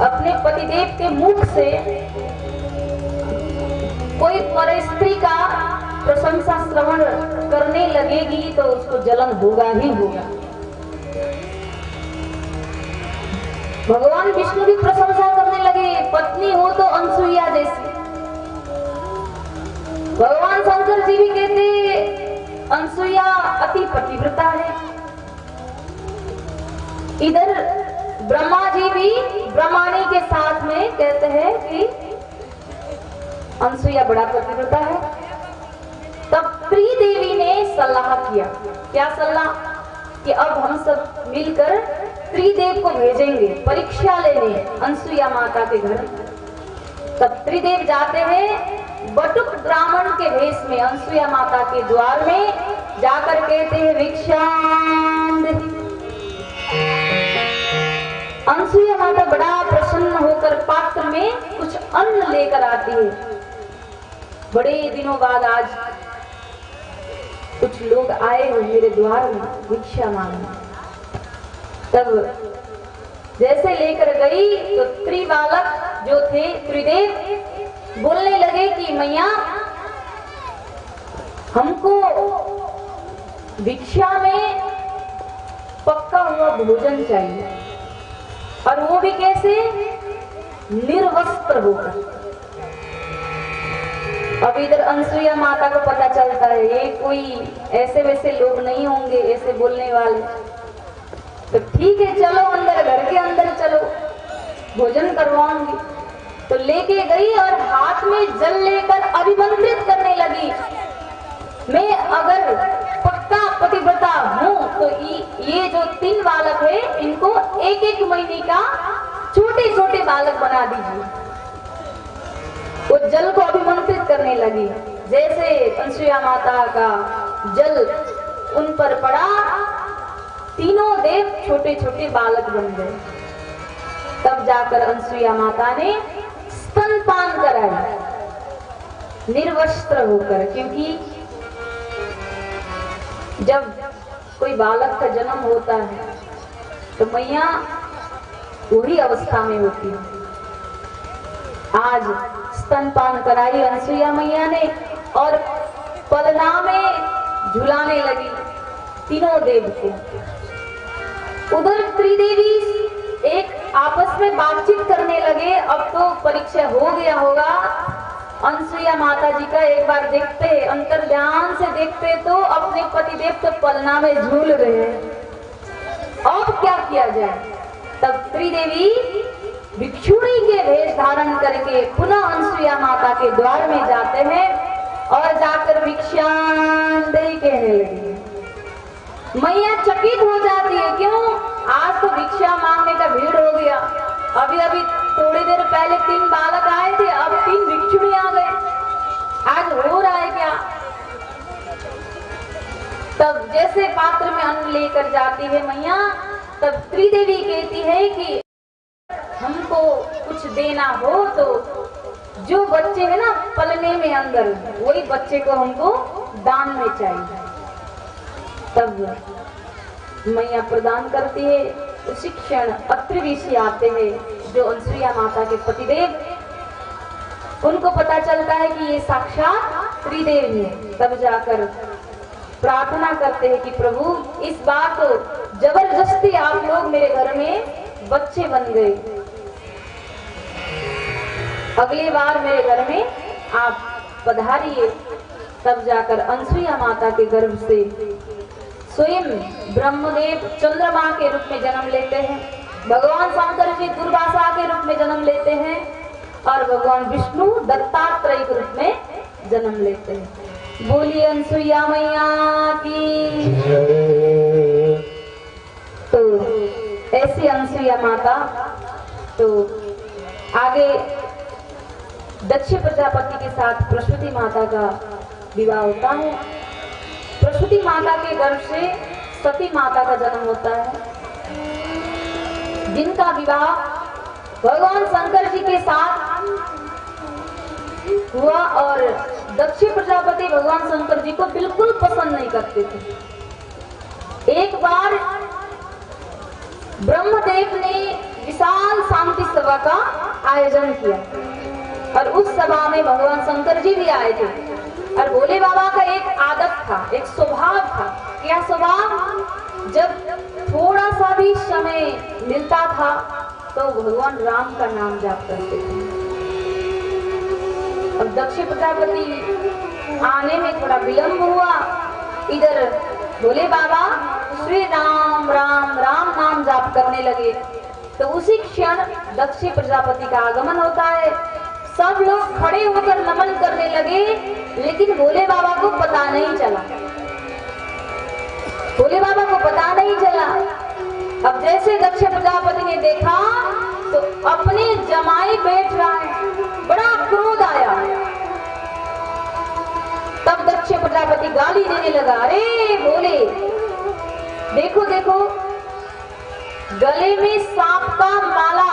अपने पतिदेव के मुख से कोई पर स्त्री का प्रशंसा श्रवण करने लगेगी तो उसको जलन होगा ही होगा। भगवान विष्णु की प्रशंसा करने लगे, पत्नी हो तो अनसुईया जैसी। भगवान शंकर जी भी कहते अनसुईया अति पतिव्रता है। इधर ब्रह्मा जी भी ब्रह्माणी के साथ में कहते हैं कि अनसुईया बड़ा पतिव्रता है। तब त्रिदेवी ने सलाह किया। क्या सलाह? कि अब हम सब मिलकर त्रिदेव को भेजेंगे परीक्षा लेने अनसुईया माता के घर। तब त्रिदेव जाते हैं बटुक ब्राह्मण के भेष में अनसुईया माता के द्वार में जाकर कहते हैं भिक्षांद। अनसुईया माता बड़ा प्रसन्न होकर होकर पात्र में कुछ अन्न लेकर आती है। बड़े दिनों बाद आज कुछ लोग आए हुए मेरे द्वार में भिक्षा मांगने। तब जैसे लेकर गई तो त्रिबालक जो थे त्रिदेव बोलने लगे कि मैया हमको भिक्षा में पक्का हुआ भोजन चाहिए, और वो भी कैसे, निर्वस्त्र होकर। अब इधर अनसुईया माता को पता चलता है ये कोई ऐसे वैसे लोग नहीं होंगे ऐसे बोलने वाले, तो ठीक है चलो अंदर, घर के अंदर चलो, भोजन करवाऊंगी। तो लेके गई और हाथ में जल लेकर अभिमंत्रित करने लगी, मैं अगर पक्का पतिव्रता हूँ तो ये जो 3 बालक है इनको 1-1 महीने का छोटे छोटे बालक बना दीजिए। वो जल को अभिमंत्रित करने लगी। जैसे अनसुईया माता का जल उन पर पड़ा, तीनों देव छोटे छोटे बालक बन गए। तब जाकर अनसुईया माता ने स्तनपान कराया निर्वस्त्र होकर, क्योंकि जब कोई बालक का जन्म होता है तो मैया वही अवस्था में होती है। आज स्तनपान कराई अनसुईया मैया ने और पलना में झुलाने लगी तीनों देव को। उधर त्रिदेवी एक आपस में बातचीत करने लगे। अब तो परीक्षा हो गया होगा, अनसुईया माता जी का एक बार देखते, अंतर ध्यान से देखते तो अपने पतिदेव तो पलना में झूल रहे हैं, अब क्या किया जाए। तब त्रिदेवी भिक्षुणी के वेश धारण करके पुनः अनसुईया माता के द्वार में जाते हैं और जाकर भिक्षांदेहि कहने लगी। मैया चकित हो जाती है, क्यों, आज तो भिक्षा मांगने का भीड़ हो गया। अभी अभी थोड़ी देर पहले 3 बालक आए थे, अब 3 भिक्षुणी आ गए, आज हो रहा है क्या। तब जैसे पात्र में अन्न लेकर जाती है मैया, तब त्रिदेवी कहती है कि हमको कुछ देना हो तो जो बच्चे है ना पलने में अंदर, वही बच्चे को हमको दान में चाहिए। तब मैया प्रदान करती है। उसी क्षण अत्रि ऋषि आते हैं जो अनसुईया माता के पतिदेव, उनको पता चलता है कि ये साक्षात त्रिदेव है। तब जाकर प्रार्थना करते हैं कि प्रभु इस बार तो जबरदस्ती आप लोग मेरे घर में बच्चे बन गए, अगली बार मेरे घर में आप पधारिए। तब जाकर अनसुईया माता के गर्भ से स्वयं ब्रह्मदेव चंद्रमा के रूप में जन्म लेते हैं, भगवान शंकर जी दुर्वासा के रूप में जन्म लेते हैं और भगवान विष्णु दत्तात्रेय के रूप में जन्म लेते हैं। बोलिए अनसुईया मैया की। तो ऐसी अनसुईया माता, तो आगे दक्ष प्रजापति के साथ प्रसूति माता का विवाह होता है। प्रसूति माता के गर्भ से सती माता का जन्म होता है, जिनका विवाह भगवान शंकर जी के साथ हुआ और दक्ष प्रजापति भगवान शंकर जी को बिल्कुल पसंद नहीं करते थे। एक बार ब्रह्मदेव ने विशाल शांति सभा का आयोजन किया और उस सभा में भगवान शंकर जी भी आए थे। और भोले बाबा का एक आदत था, एक स्वभाव था। क्या स्वभाव? जब थोड़ा सा भी समय मिलता था तो भगवान राम का नाम जाप करते थे। अब दक्ष प्रजापति आने में थोड़ा विलंब हुआ, इधर भोले बाबा श्री राम राम राम नाम जाप करने लगे। तो उसी क्षण दक्ष प्रजापति का आगमन होता है। सब लोग खड़े होकर नमन करने लगे, लेकिन भोले बाबा को पता नहीं चला। भोले बाबा को पता नहीं चला। अब जैसे दक्ष प्रजापति ने देखा तो अपने जमाई बैठ रहा है, बड़ा क्रोध आया। तब दक्ष प्रजापति गाली देने लगा, अरे भोले, देखो देखो, गले में सांप का माला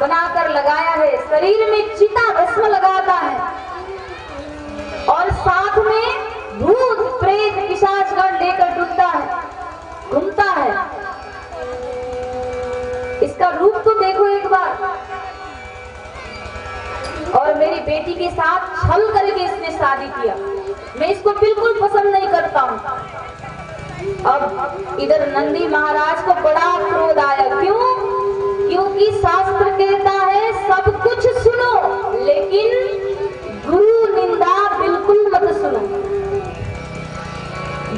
बनाकर लगाया है, शरीर में चिता भस्म लगाता है और साथ में भूत प्रेत पिशाचगण लेकर घूमता है। इसका रूप तो देखो एक बार। और मेरी बेटी के साथ छल करके इसने शादी किया। मैं इसको बिल्कुल पसंद नहीं करता हूं। अब इधर नंदी महाराज को बड़ा क्रोध आया। क्यों? क्योंकि शास्त्र कहता है सब कुछ सुनो, लेकिन गुरु निंदा बिल्कुल मत सुनो।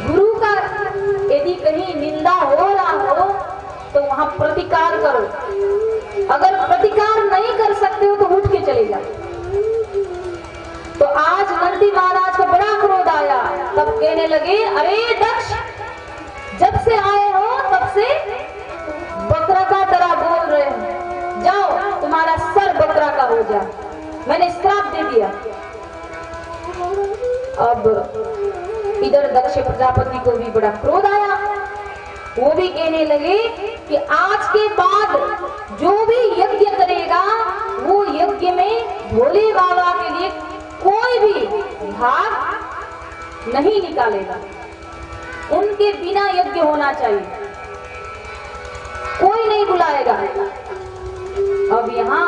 गुरु का यदि कहीं निंदा हो रहा हो तो वहां प्रतिकार करो। अगर प्रतिकार नहीं कर सकते हो तो उठ के चले जाओ। तो आज नंदी महाराज को बड़ा क्रोध आया। तब कहने लगे, अरे दक्ष, जब से आए हो तब से बकरा का तरह बोल रहे हो। जाओ, तुम्हारा सर बकरा का हो जाए। मैंने श्राप दे दिया। अब इधर दक्ष प्रजापति को भी बड़ा क्रोध आया। वो भी कहने लगे कि आज के बाद जो भी यज्ञ करेगा वो यज्ञ में भोले बाबा के लिए कोई भी भाग नहीं निकालेगा। उनके बिना यज्ञ होना चाहिए, कोई नहीं बुलाएगा। अब यहाँ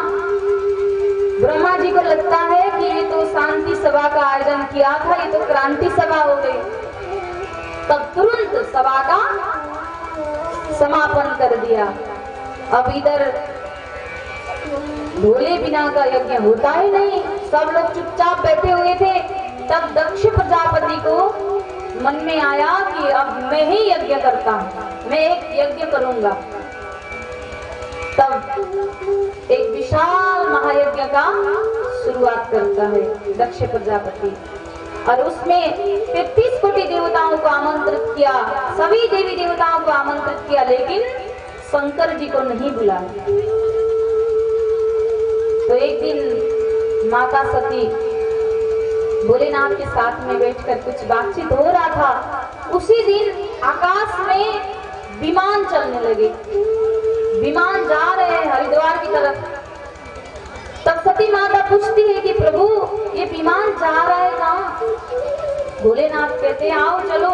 ब्रह्मा जी को लगता है कि ये तो शांति सभा का आयोजन किया था, ये तो क्रांति सभा हो गई। तब तुरंत सभा का समापन कर दिया। अब इधर भोले बिना का यज्ञ होता ही नहीं। सब लोग चुपचाप बैठे हुए थे। तब दक्ष प्रजापति को मन में आया कि अब मैं ही यज्ञ करता हूं, मैं एक यज्ञ करूंगा। तब एक विशाल महायज्ञ का शुरुआत करता है दक्ष प्रजापति। और उसमें 33 कोटि देवताओं को आमंत्रित किया, सभी देवी देवताओं को आमंत्रित किया, लेकिन शंकर जी को नहीं बुलाया। तो एक दिन माता सती भोलेनाथ के साथ में बैठकर कुछ बातचीत हो रहा था। उसी दिन आकाश में विमान चलने लगे। विमान जा रहे हैं हरिद्वार की तरफ। तब सती माता पूछती है कि प्रभु, ये विमान जा रहा है कहाँ? भोलेनाथ कहते हैं, आओ चलो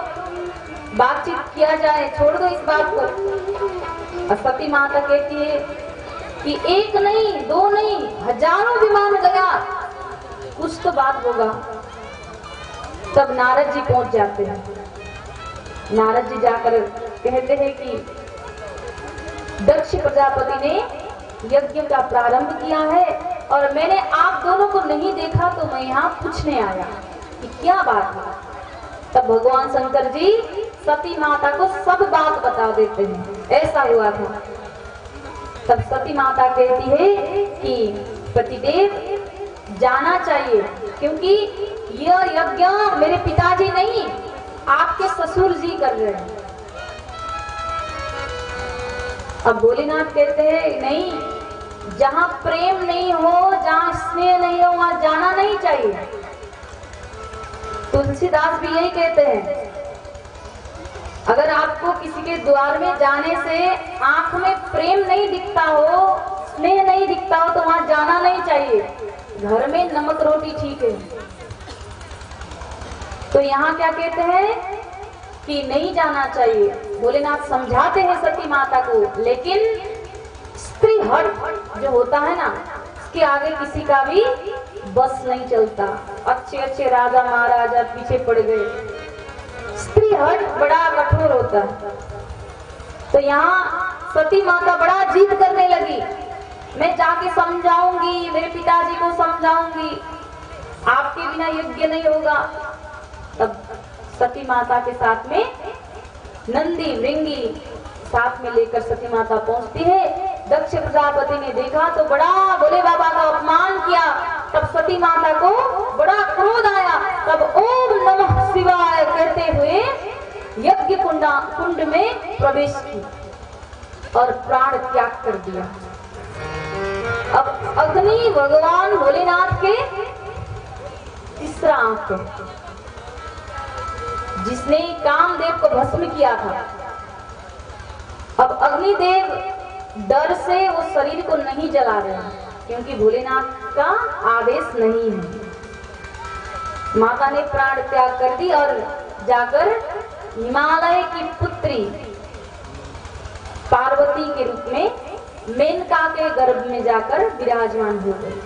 बातचीत किया जाए, छोड़ दो इस बात को। और सती माता कहती है कि एक नहीं, दो नहीं, हजारों विमान गया, कुछ तो बात होगा। तब नारद जी पहुंच जाते हैं। नारद जी जाकर कहते हैं कि दक्ष प्रजापति ने यज्ञ का प्रारंभ किया है और मैंने आप दोनों को नहीं देखा, तो मैं यहाँ पूछने आया कि क्या बात है। तब भगवान शंकर जी सती माता को सब बात बता देते हैं, ऐसा हुआ था। तब सती माता कहती है कि पतिदेव जाना चाहिए, क्योंकि यह यज्ञ मेरे पिताजी नहीं, आपके ससुर जी कर रहे हैं। अब भोलेनाथ कहते हैं, नहीं, जहां प्रेम नहीं हो, जहां स्नेह नहीं हो, वहां जाना नहीं चाहिए। तुलसीदास भी यही कहते हैं, अगर आपको किसी के द्वार में जाने से आंख में प्रेम नहीं दिखता हो, स्नेह नहीं दिखता हो, तो वहां जाना नहीं चाहिए। घर में नमक रोटी ठीक है। तो यहाँ क्या कहते हैं कि नहीं जाना चाहिए। भोलेनाथ समझाते हैं सती माता को, लेकिन स्त्री हट जो होता है ना, उसके आगे किसी का भी बस नहीं चलता। अच्छे अच्छे राजा महाराजा पीछे पड़ गए। स्त्री हट बड़ा कठोर होता है। तो यहाँ सती माता बड़ा जिद करने लगी, मैं जाके समझाऊंगी, मेरे पिताजी को समझाऊंगी, आपके बिना यज्ञ नहीं होगा। तब सती माता के साथ में नंदी मृंगी साथ में लेकर सती माता पहुंचती है। दक्ष प्रजापति ने देखा तो बड़ा भोले बाबा का अपमान किया। तब सती माता को बड़ा क्रोध आया। तब ओम नमः शिवाय कहते हुए यज्ञ कुंड में प्रवेश की और प्राण त्याग कर दिया। अब अग्नि भगवान भोलेनाथ के तीसरा आंख है, जिसने कामदेव को भस्म किया था। अब अग्निदेव डर से वो शरीर को नहीं जला रहे हैं, क्योंकि भोलेनाथ का आदेश नहीं है। माता ने प्राण त्याग कर दी और जाकर हिमालय की पुत्री पार्वती के रूप में मेनका के गर्भ में जाकर विराजमान हो गई।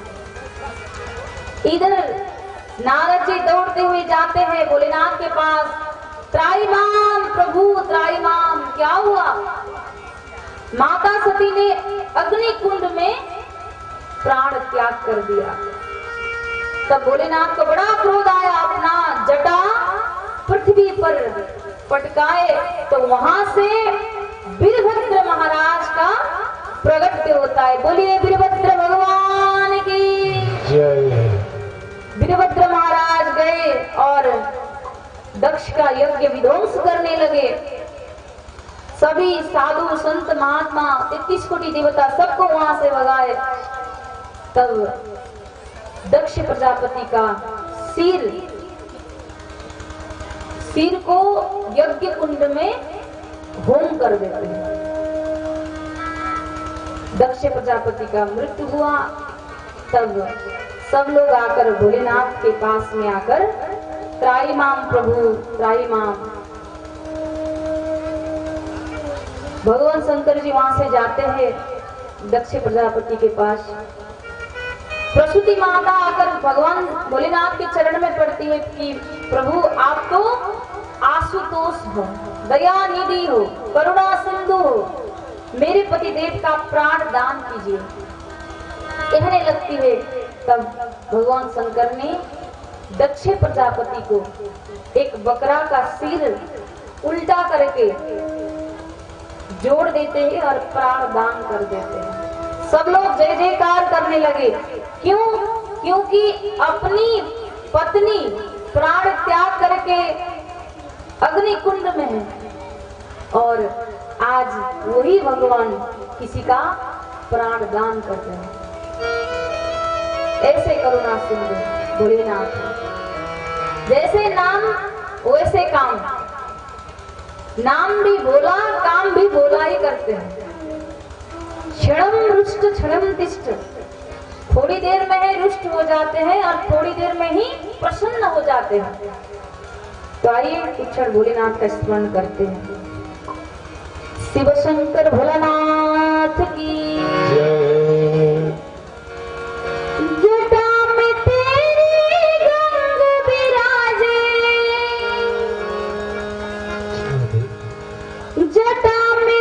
इधर नारद जी दौड़ते हुए जाते हैं भोलेनाथ के पास, त्राहिमाम प्रभु त्राहिमाम, क्या हुआ? माता सती ने अग्नि कुंड में प्राण त्याग कर दिया। तब भोलेनाथ को बड़ा क्रोध आया, अपना जटा पृथ्वी पर पटकाए तो वहां से वीरभद्र महाराज का प्रगट होता है। बोलिए वीरभद्र भगवान की जय। वीरभद्र महाराज गए और दक्ष का यज्ञ विध्वंस करने लगे। सभी साधु संत महात्मा 33 कोटि देवता सबको वहां से भगाए। तब दक्ष प्रजापति का सिर को यज्ञ कुंड में होम कर देते हैं। दक्ष प्रजापति का मृत्यु हुआ। तब सब लोग आकर भोलेनाथ के पास में आकर त्राहिमाम प्रभु त्राहिमाम, भगवान शंकर जी वहां से जाते हैं दक्ष प्रजापति के पास। प्रसूति माता आकर भगवान भोलेनाथ के चरण में पड़ती है कि प्रभु आप तो आशुतोष हो, दया निधि हो, करुणा सिंधु हो, मेरे पति देव का प्राण दान कीजिए कहने लगती है। तब भगवान शंकर ने दक्ष प्रजापति को एक बकरा का सिर उल्टा करके जोड़ देते हैं और प्राण दान कर देते हैं। सब लोग जय जयकार करने लगे। क्यों? क्योंकि अपनी पत्नी प्राण त्याग करके अग्नि कुंड में है और आज वही भगवान किसी का प्राण दान कर रहे हैं। ऐसे करुणा सिंधु भोलेनाथ, जैसे नाम वैसे काम, नाम भी बोला काम भी बोला ही करते हैं। क्षणम रुष्ट क्षणम तिष्ठ, थोड़ी देर में ही रुष्ट हो जाते हैं और थोड़ी देर में ही प्रसन्न हो जाते हैं। तो आइए कुछ क्षण भोलेनाथ का स्मरण करते हैं। शिव शंकर भोलेनाथ की जटा में तेरी गंग विराजे, जटा में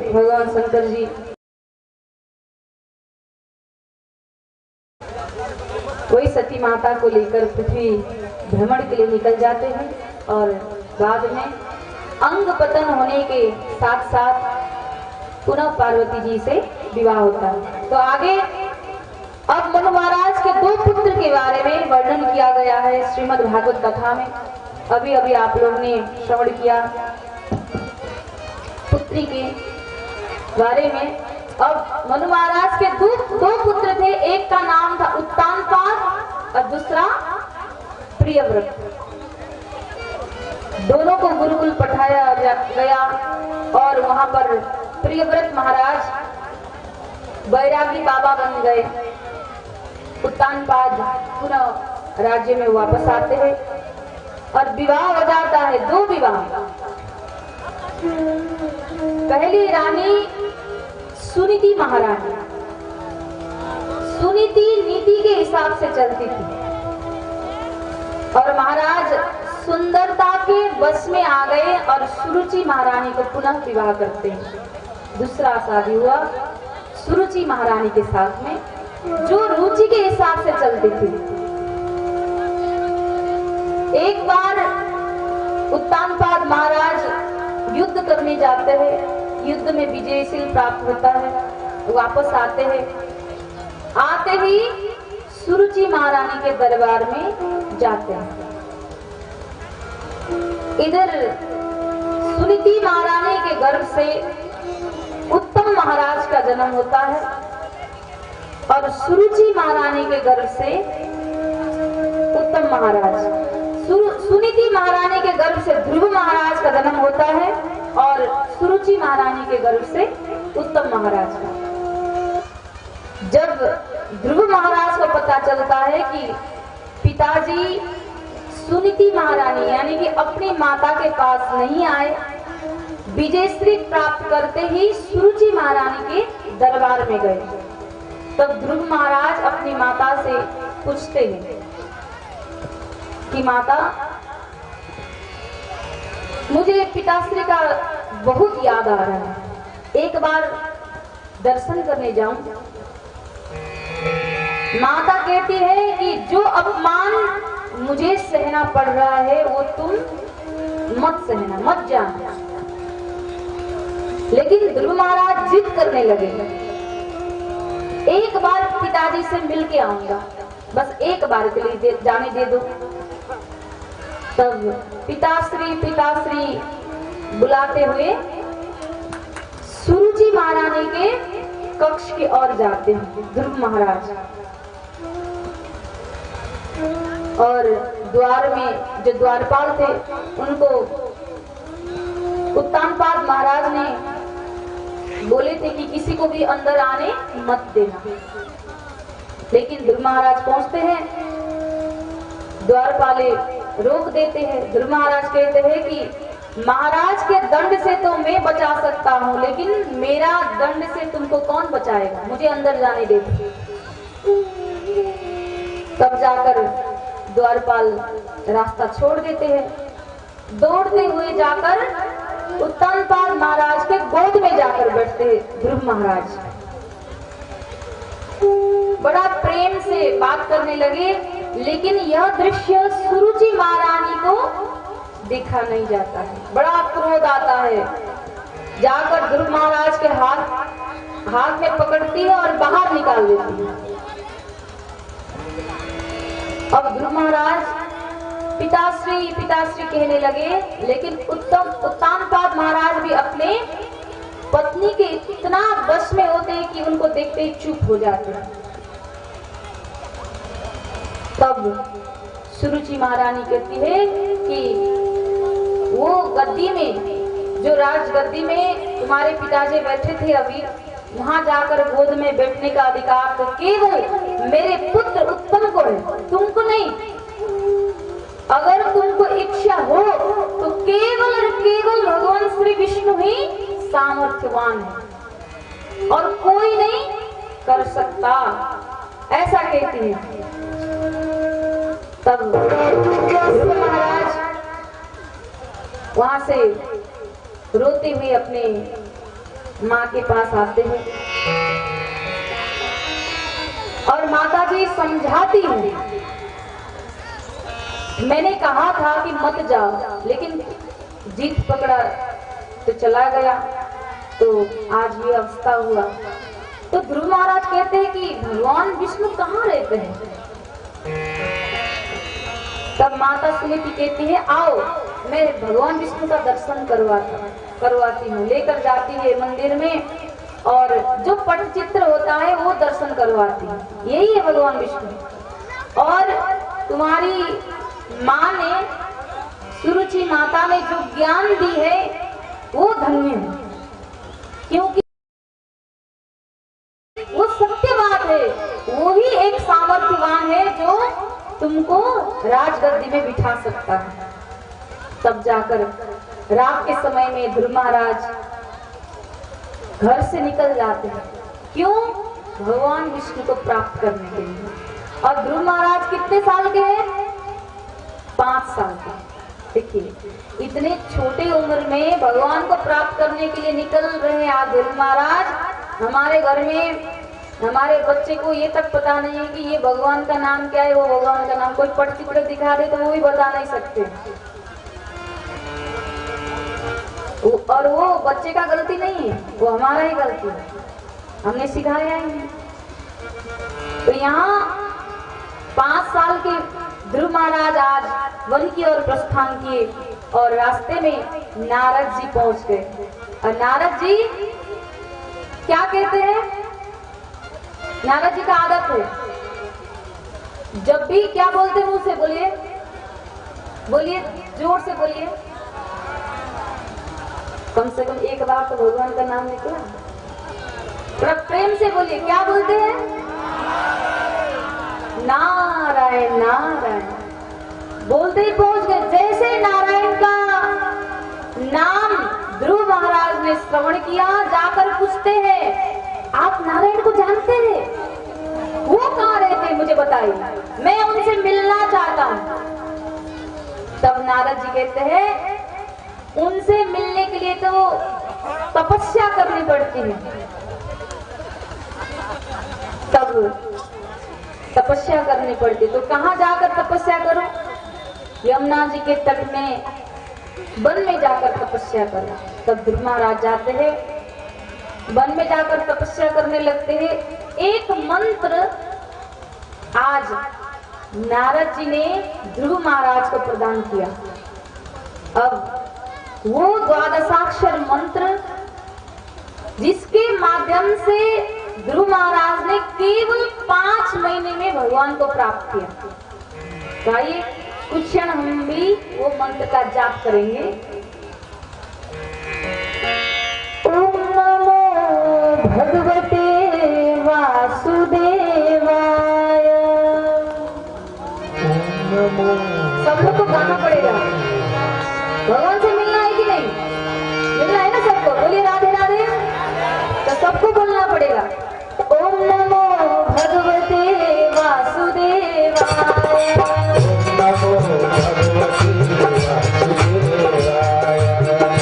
भगवान शंकर जी वही सती माता को लेकर पृथ्वी भ्रमण के लिए निकल जाते हैं और बाद में अंग पतन होने के साथ साथ पुनः पार्वती जी से विवाह होता है। तो आगे अब मनु महाराज के 2 पुत्र के बारे में वर्णन किया गया है श्रीमद् भागवत कथा में। अभी अभी आप लोग ने श्रवण किया पुत्री के बारे में। अब मनु महाराज के दो पुत्र थे, एक का नाम था उत्तानपाद और दूसरा प्रियव्रत। दोनों को गुरुकुल पठाया गया प्रियव्रत महाराज बैरागी बाबा बन गए। उत्तानपाद पुनः राज्य में वापस आते हैं और विवाह हो जाता है, 2 विवाह। पहली रानी सुनीति महारानी, सुनीति नीति के हिसाब से चलती थी और महाराज सुंदरता के बस में आ गए और सुरुचि महारानी को पुनः विवाह करते हैं। दूसरा शादी हुआ सुरुचि महारानी के साथ में, जो रुचि के हिसाब से चलती थी। एक बार उत्तानपाद महाराज युद्ध करने जाते हैं, युद्ध में विजयशील प्राप्त होता है, वापस आते हैं। आते ही सुरुचि महारानी के दरबार में जाते हैं। इधर सुनीति महारानी के गर्भ से उत्तम महाराज का जन्म होता है और सुरुचि महारानी के गर्भ से उत्तम महाराज, सुनीति महारानी के गर्भ से ध्रुव महाराज का जन्म होता है और सुरुचि महारानी के गर्भ से उत्तम महाराज का। जब ध्रुव महाराज को पता चलता है कि पिताजी सुनीति महारानी यानी कि अपनी माता के पास नहीं आए, विजयश्री प्राप्त करते ही सुरुचि महारानी के दरबार में गए, तब ध्रुव महाराज अपनी माता से पूछते हैं कि माता, मुझे पिताश्री का बहुत याद आ रहा है, एक बार दर्शन करने जाऊं। माता कहती है कि जो अपमान मुझे सहना पड़ रहा है वो तुम मत सहना, मत जाना। लेकिन ध्रुव महाराज जिद करने लगे, एक बार पिताजी से मिल के आऊंगा, बस एक बार के लिए जाने दे दो। तब पिताश्री बुलाते हुए सुरुचि महारानी के कक्ष की ओर जाते हैं ध्रुव महाराज, और द्वार में जो द्वारपाल थे उनको उत्तानपाद महाराज ने बोले थे कि किसी को भी अंदर आने मत देना। लेकिन ध्रुव महाराज पहुंचते हैं, द्वारपाले रोक देते हैं। ध्रुव महाराज कहते हैं कि महाराज के दंड से तो मैं बचा सकता हूँ, लेकिन मेरा दंड से तुमको कौन बचाएगा, मुझे अंदर जाने दे। तब जाकर द्वारपाल रास्ता छोड़ देते हैं, दौड़ते हुए जाकर उत्तानपाद महाराज के गोद में जाकर बैठते हैं ध्रुव महाराज। बड़ा प्रेम से बात करने लगे, लेकिन यह दृश्य सुरुचि महारानी को देखा नहीं जाता है। बड़ा क्रोध आता है, जाकर ध्रुव महाराज के हाथ में पकड़ती है और बाहर निकाल देती है। अब ध्रुव महाराज पिताश्री कहने लगे, लेकिन उत्तानपाद महाराज भी अपने पत्नी के इतना बस में होते हैं कि उनको देखते ही चुप हो जाते हैं। तब सुरुचि महारानी कहती है कि वो गद्दी में, जो राज गद्दी में तुम्हारे पिताजी बैठे थे, अभी वहां जाकर गोद में बैठने का अधिकार तो केवल मेरे पुत्र उत्तम को है, तुमको नहीं। अगर तुमको इच्छा हो तो केवल और केवल भगवान श्री विष्णु ही सामर्थ्यवान है और कोई नहीं कर सकता, ऐसा कहती है। तब ध्रुव महाराज वहां से रोते हुए अपने माँ के पास आते हैं और माता जी समझाती हैं, मैंने कहा था कि मत जाओ, लेकिन जीत पकड़ा तो चला गया, तो आज ये अवस्था हुआ। तो ध्रुव महाराज कहते हैं कि भगवान विष्णु कहाँ रहते हैं? तब माता सुनीति कहती है, आओ मैं भगवान विष्णु का दर्शन करवाती हूँ। लेकर जाती है मंदिर में और जो पटचित्र होता है वो दर्शन करवाती है। यही है भगवान विष्णु। और तुम्हारी माँ ने, सुरुचि माता ने जो ज्ञान दी है वो धन्य है। क्योंकि वो सत्य बात है, वो ही एक सामर्थ्यवान है जो तुमको राजगद्दी में बिठा सकता है। तब जाकर रात के समय में ध्रुव महाराज घर से निकल जाते हैं। क्यों? भगवान विष्णु को प्राप्त करने के लिए। और ध्रुव महाराज कितने साल के हैं? 5 साल के। देखिए, इतने छोटे उम्र में भगवान को प्राप्त करने के लिए निकल रहे हैं आज ध्रुव महाराज। हमारे घर में हमारे बच्चे को ये तक पता नहीं है कि ये भगवान का नाम क्या है, वो भगवान का नाम कोई पढ़ चित्र दिखा दे तो वो भी बता नहीं सकते। और वो बच्चे का गलती नहीं है, वो हमारा ही गलती है, हमने सिखाया ही नहीं। तो यहाँ 5 साल के ध्रुव महाराज आज वन की ओर प्रस्थान किए और रास्ते में नारद जी पहुंच गए। और नारद जी क्या कहते हैं? नारद जी का आदत है, जब भी क्या बोलते मुंह से बोलिए, बोलिए जोर से बोलिए, कम से कम एक बार तो भगवान का नाम निकला। प्रेम से बोलिए, क्या बोलते हैं? नारायण नारायण। बोलते ही पहुंच गए। जैसे नारायण का नाम ध्रुव महाराज ने श्रवण किया, जाकर पूछते हैं, आप नारायण को जानते हैं? वो कहाँ रहते, मुझे बताइए, मैं उनसे मिलना चाहता हूं। तब नारद जी कहते हैं, उनसे मिलने के लिए तो तपस्या करनी पड़ती है। तब तपस्या करनी पड़ती, तो कहाँ जाकर तपस्या करो? यमुना जी के तट में वन में जाकर तपस्या करो। तब ध्रुव महाराज जाते हैं, वन में जाकर तपस्या करने लगते हैं। एक मंत्र आज नारद जी ने ध्रुव महाराज को प्रदान किया। अब वो द्वादशाक्षर मंत्र जिसके माध्यम से ध्रुव महाराज ने केवल 5 महीने में भगवान को प्राप्त किया। तो आइए कुछ क्षण हम भी वो मंत्र का जाप करेंगे। ओम नमो भगवते वासुदेवाय। सब लोग को गाना पड़ेगा। भगवान से मिलना है कि नहीं? मिलना है ना सबको? बोलिए राधे राधे। तो सबको बोलना पड़ेगा। ओम नमो भगवते वासुदेवाय।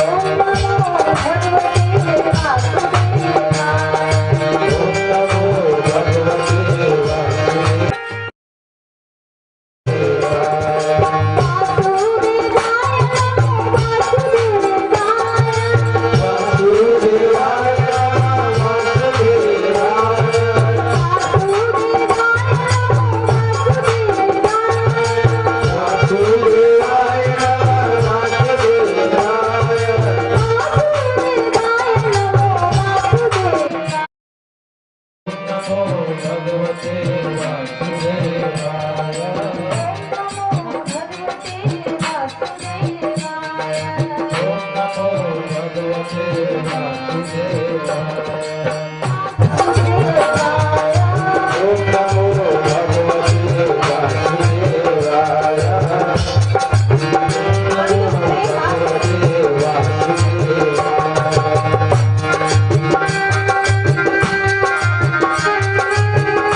ओम नमो भगवते वासुदेवाय। ओम नमो भगवते वासुदेवाय। ओम नमो भगवते वासुदेवाय।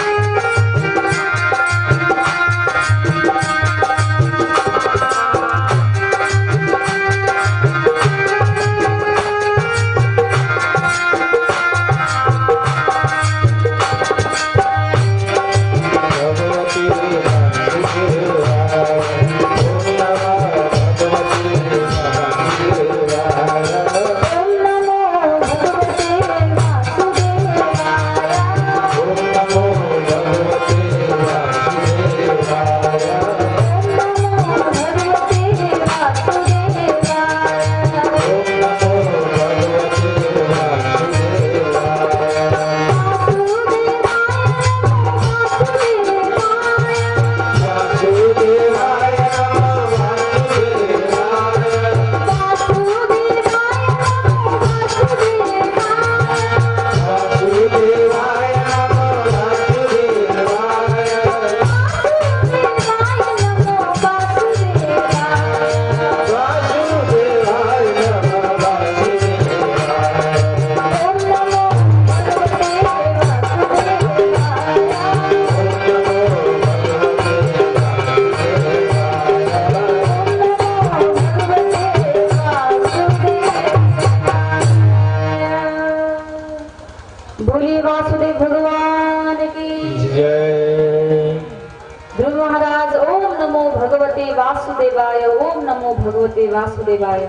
भगवते वासुदेवाय, ओम नमो भगवते वासुदेवाय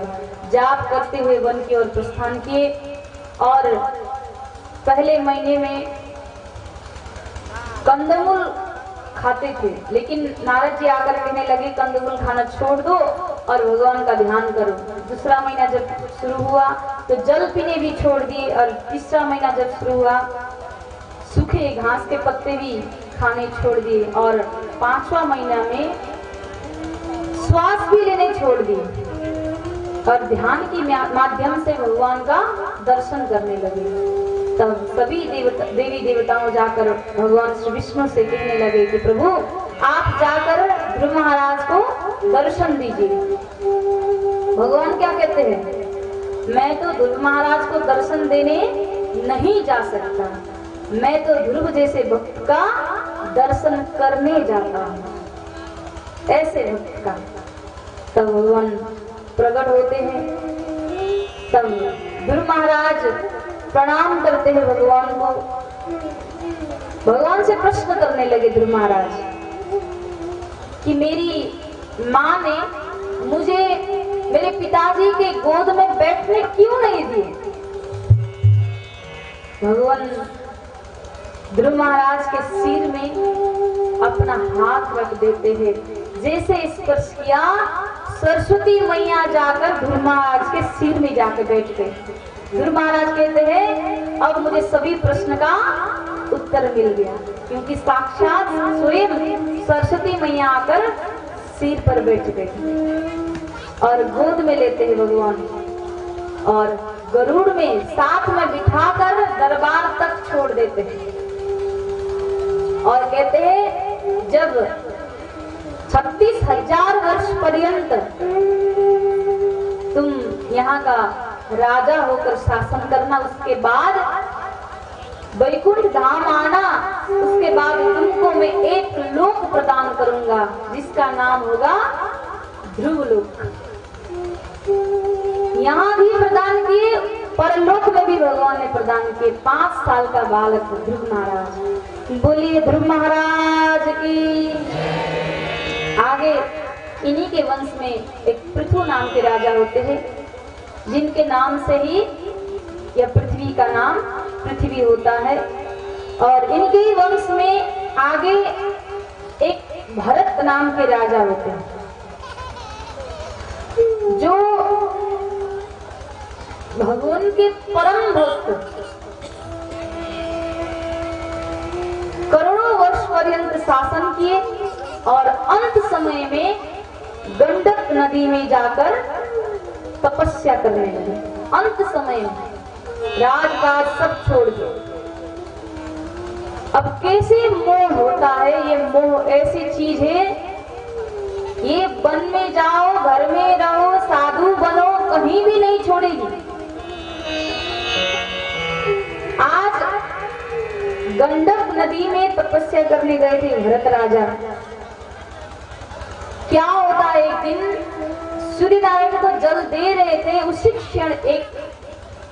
जाप करते हुए वन की ओर प्रस्थान किए। और पहले महीने में कंदमूल खाते थे, लेकिन नारद जी आकर कहने लगे कंदमूल खाना छोड़ दो और भगवान का ध्यान करो। दूसरा महीना जब शुरू हुआ तो जल पीने भी छोड़ दिए, और तीसरा महीना जब शुरू हुआ सूखे घास के पत्ते भी खाने छोड़ दिए, और पांचवा महीना में श्वास भी लेने छोड़ दिए और ध्यान के माध्यम से भगवान का दर्शन करने लगे। तब सभी देवी देवताओं जाकर भगवान श्री विष्णु से कहने लगे कि प्रभु आप जाकर ध्रुव महाराज को दर्शन दीजिए। भगवान क्या कहते हैं, मैं तो ध्रुव महाराज को दर्शन देने नहीं जा सकता, मैं तो ध्रुव जैसे भक्त का दर्शन करने जाता हूँ, ऐसे भक्त का। तब भगवान प्रकट होते हैं। तब ध्रुव महाराज प्रणाम करते हैं भगवान को। भगवान से प्रश्न करने लगे ध्रुव महाराज कि मेरी माँ ने मुझे मेरे पिताजी के गोद में बैठने क्यों नहीं दिए। भगवान ध्रुव महाराज के सिर में अपना हाथ रख देते हैं, जैसे स्पर्श किया सरस्वती मैया जाकर ध्रुव महाराज के सिर में जाकर बैठ गए। ध्रुव महाराज कहते हैं अब मुझे सभी प्रश्न का उत्तर मिल गया, क्योंकि साक्षात स्वयं सरस्वती मैया आकर सिर पर बैठ गई और गोद में लेते हैं भगवान, और गरुड़ में साथ में बिठाकर दरबार तक छोड़ देते हैं और कहते हैं जब 36,000 वर्ष पर्यंत तुम यहाँ का राजा होकर शासन करना, उसके बाद वैकुंठ धाम आना, उसके बाद तुमको मैं एक लोक प्रदान करूंगा जिसका नाम होगा ध्रुव लोक। यहाँ भी प्रदान किए, परलोक में भी भगवान ने प्रदान किए। 5 साल का बालक ध्रुव महाराज। बोलिए ध्रुव महाराज की। आगे इन्हीं के वंश में एक पृथु नाम के राजा होते हैं, जिनके नाम से ही यह पृथ्वी का नाम पृथ्वी होता है। और इनके ही वंश में आगे एक भरत नाम के राजा होते हैं, जो भगवान के परम भक्त, करोड़ों वर्ष पर्यंत शासन किए और अंत समय में गंडक नदी में जाकर तपस्या करने लगे। अंत समय में राजकाज सब छोड़ दिए। अब कैसे मोह होता है, ये मोह ऐसी चीज है, ये वन में जाओ, घर में रहो, साधु बनो, कहीं भी नहीं छोड़ेगी। आज गंडक नदी में तपस्या करने गए थे भरत राजा। क्या होता है, एक दिन सूर्य नारायण को जल दे रहे थे, उसी क्षण एक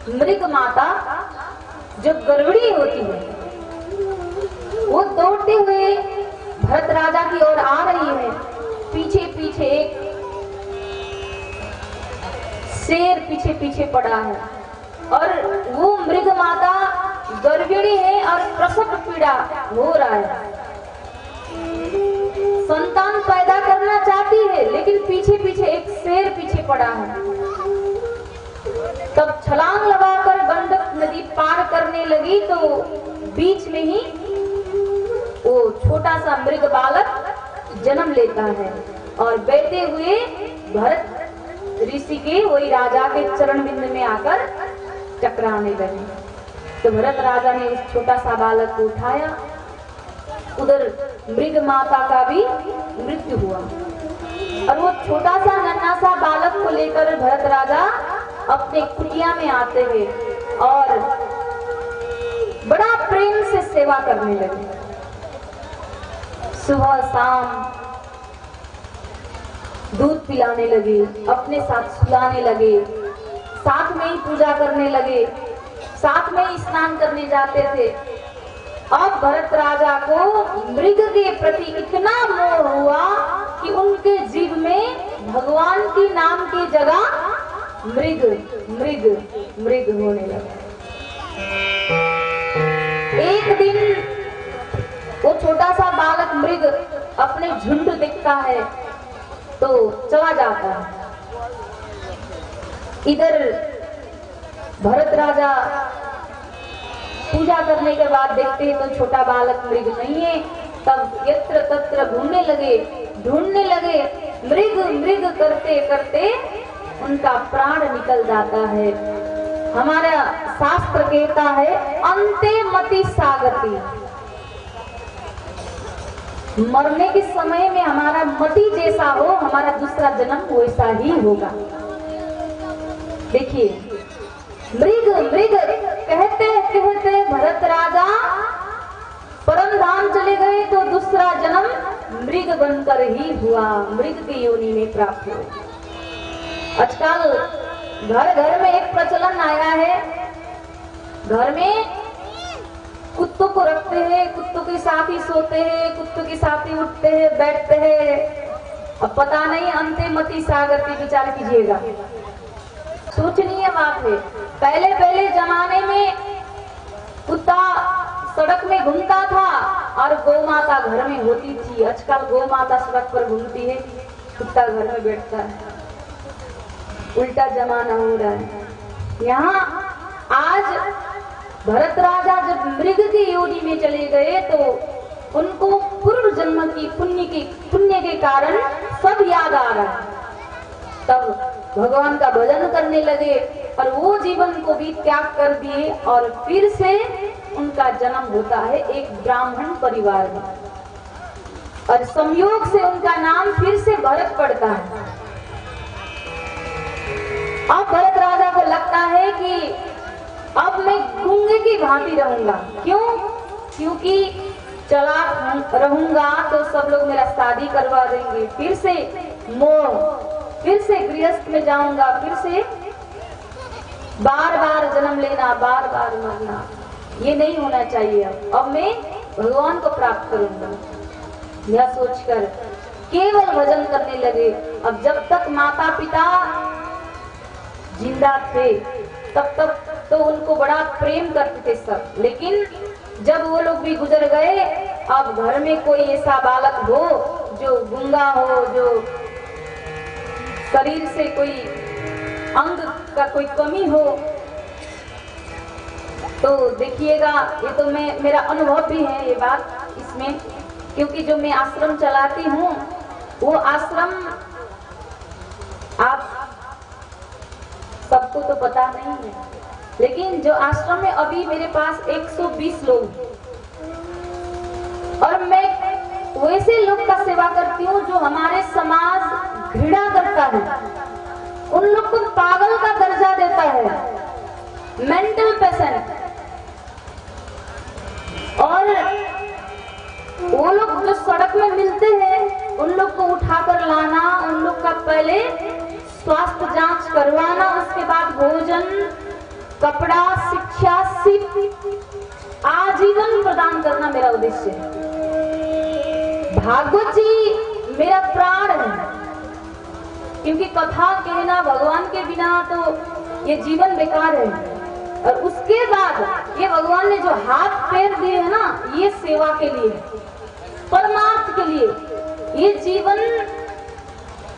मृग माता जो गर्भणी होती है वो दौड़ते हुए भरत राजा की ओर आ रही है। पीछे पीछे एक शेर पीछे पीछे पड़ा है और वो मृग माता गर्भिणी है और प्रसव पीड़ा हो रहा है, संतान पैदा करना चाहती है, लेकिन पीछे पीछे एक शेर पीछे पड़ा है। तब छलांग लगाकर गंडक नदी पार करने लगी तो बीच में ही वो छोटा सा मृग बालक जन्म लेता है और बैठे हुए भरत ऋषि के वही राजा के चरण बिंद में आकर टकराने लगे। तो भरत राजा ने उस छोटा सा बालक को उठाया, उधर मृग माता का भी मृत्यु हुआ और वो छोटा सा नन्हा सा बालक को लेकर भरत राजा अपने कुटिया में आते हुए और बड़ा प्रेम से सेवा करने लगे। सुबह शाम दूध पिलाने लगे, अपने साथ सुलाने लगे, साथ में ही पूजा करने लगे, साथ में ही स्नान करने जाते थे। अब भरत राजा को मृग के प्रति इतना मोह हुआ कि उनके जीव भगवान की नाम की जगह मृग मृग मृग होने लगा। एक दिन वो छोटा सा बालक मृग अपने झुंड दिखता है तो चला जाता है। इधर भरत राजा पूजा करने के बाद देखते हैं तो छोटा बालक मृग नहीं है। तब यत्र तत्र ढूंढने लगे मृग मृग करते करते उनका प्राण निकल जाता है। हमारा शास्त्र कहता है अंते मति सागति, मरने के समय में हमारा मति जैसा हो हमारा दूसरा जन्म वैसा ही होगा। देखिए मृग मृग कहते कहते भरत राजा परम धाम चले गए तो दूसरा जन्म मृग बनकर ही हुआ, मृग की योनि में प्राप्त हुआ। आजकल घर घर में एक प्रचलन आया है, घर में कुत्तों को रखते हैं, कुत्तों के साथ ही सोते हैं, कुत्तों के साथ ही उठते हैं बैठते हैं। अब पता नहीं अंते मति सागति विचार कीजिएगा, सोचनीय बात है। पहले पहले जमाने में कुत्ता सड़क में घूमता था और गौ माता घर में होती थी। आजकल गौ माता सड़क पर घूमती है, कुत्ता घर में बैठता है, उल्टा जमाना हो रहा है। यहाँ आज भरत राजा जब मृग की योनि में चले गए तो उनको पूर्व जन्म की पुण्य के कारण सब याद आ रहा है। तब भगवान का भजन करने लगे और वो जीवन को भी त्याग कर दिए और फिर से उनका जन्म होता है एक ब्राह्मण परिवार में और संयोग से उनका नाम फिर से भरत पड़ता है। अब भरत राजा को लगता है कि अब मैं गूंगे की भांति रहूंगा। क्यों? क्योंकि चला रहूंगा तो सब लोग मेरा शादी करवा देंगे, फिर से मोह, फिर से गृहस्थ में जाऊंगा, फिर से बार बार जन्म लेना, बार बार मरना, ये नहीं होना चाहिए। अब मैं भगवान को प्राप्त करूंगा, यह सोचकर केवल भजन करने लगे। अब जब तक माता पिता जिंदा थे तब तक तो उनको बड़ा प्रेम करते थे सब, लेकिन जब वो लोग भी गुजर गए, अब घर में कोई ऐसा बालक हो जो गूंगा हो, जो शरीर से कोई अंग का कोई कमी हो, तो देखिएगा, ये तो मेरा अनुभव भी है ये बात इसमें, क्योंकि जो मैं आश्रम चलाती हूँ वो आश्रम आप सबको तो पता नहीं है, लेकिन जो आश्रम में अभी मेरे पास 120 लोग और मैं वैसे लोग का सेवा करती हूँ जो हमारे समाज घृणा करता है, उन लोग को पागल का दर्जा देता है, मेंटल पेशेंट। और वो लोग जो सड़क में मिलते हैं उन लोग को उठाकर लाना, उन लोग का पहले स्वास्थ्य जांच करवाना, उसके बाद भोजन, कपड़ा, शिक्षा, आजीवन प्रदान करना मेरा उद्देश्य है। भागवत जी मेरा प्राण है, क्योंकि कथा कहना भगवान के बिना तो ये जीवन बेकार है। और उसके बाद ये भगवान ने जो हाथ पैर दिए है ना, ये सेवा के लिए, परमार्थ के लिए। ये जीवन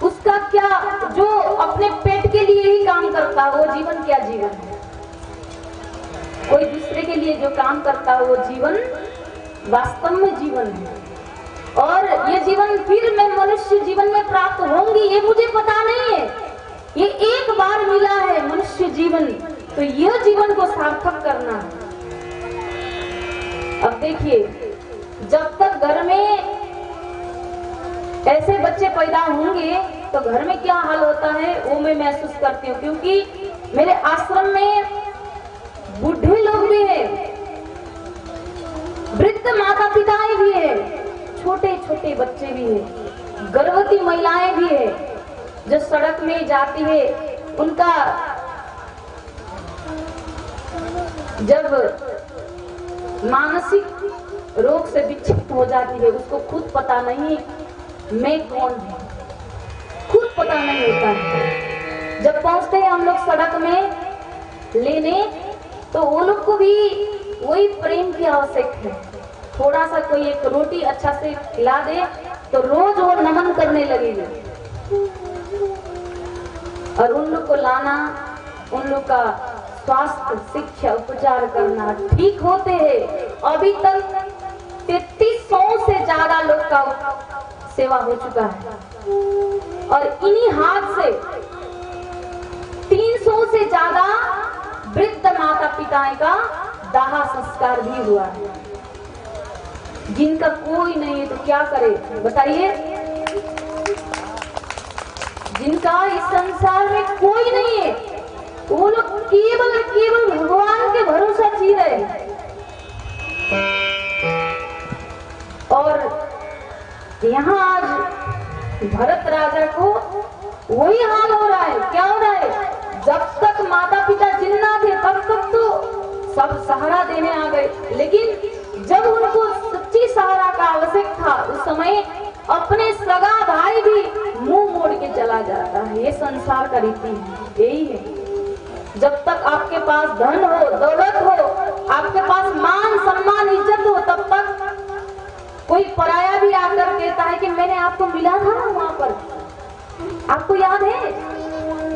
उसका क्या, जो अपने पेट के लिए ही काम करता है वो जीवन क्या जीवन है? कोई दूसरे के लिए जो काम करता है वो जीवन वास्तव में जीवन है। और ये जीवन फिर मैं मनुष्य जीवन में प्राप्त होंगी ये मुझे पता नहीं है, ये एक बार मिला है मनुष्य जीवन, तो यह जीवन को सार्थक करना है। अब देखिए, जब तक घर में ऐसे बच्चे पैदा होंगे तो घर में क्या हाल होता है वो मैं महसूस करती हूँ, क्योंकि मेरे आश्रम में बूढ़े लोग भी हैं, वृद्ध माता पिताएं भी हैं, छोटे छोटे बच्चे भी हैं, गर्भवती महिलाएं भी हैं जो सड़क में जाती है। उनका जब मानसिक रोग से विक्षिप्त हो जाती है, उसको खुद पता नहीं मैं कौन हूँ, खुद कुछ पता नहीं होता है। जब पहुंचते हैं हम लोग सड़क में लेने, तो वो लोग को भी वही प्रेम की आवश्यक है। थोड़ा सा कोई एक रोटी अच्छा से खिला दे तो रोज वो नमन करने लगेगी। और उन लोग को लाना, उन लोग का स्वास्थ्य, शिक्षा, उपचार करना ठीक होते हैं। अभी तक 3300 से ज्यादा लोग का सेवा हो चुका है और इन्हीं हाथ से 300 से ज्यादा वृद्ध माता पिताएं का दाह संस्कार भी हुआ है। जिनका कोई नहीं है तो क्या करे बताइए? जिनका इस संसार में कोई नहीं है, वो लोग केवल केवल भगवान के भरोसा जी रहे हैं। और यहाँ आज भरत राजा को वही हाल हो रहा है। क्या हो रहा है? जब तक माता पिता जिंदा थे तब तक तो सब सहारा देने आ गए, लेकिन जब उनको सच्ची सहारा का आवश्यक था उस समय अपने सगा भाई भी मुंह मोड़ के चला जाता है। ये संसार का रीति है, यही है। जब तक आपके पास धन हो, दौलत हो, आपके पास मान सम्मान इज्जत हो, तब तक कोई पराया भी आकर कहता है कि मैंने आपको मिला था ना वहां पर, आपको याद है,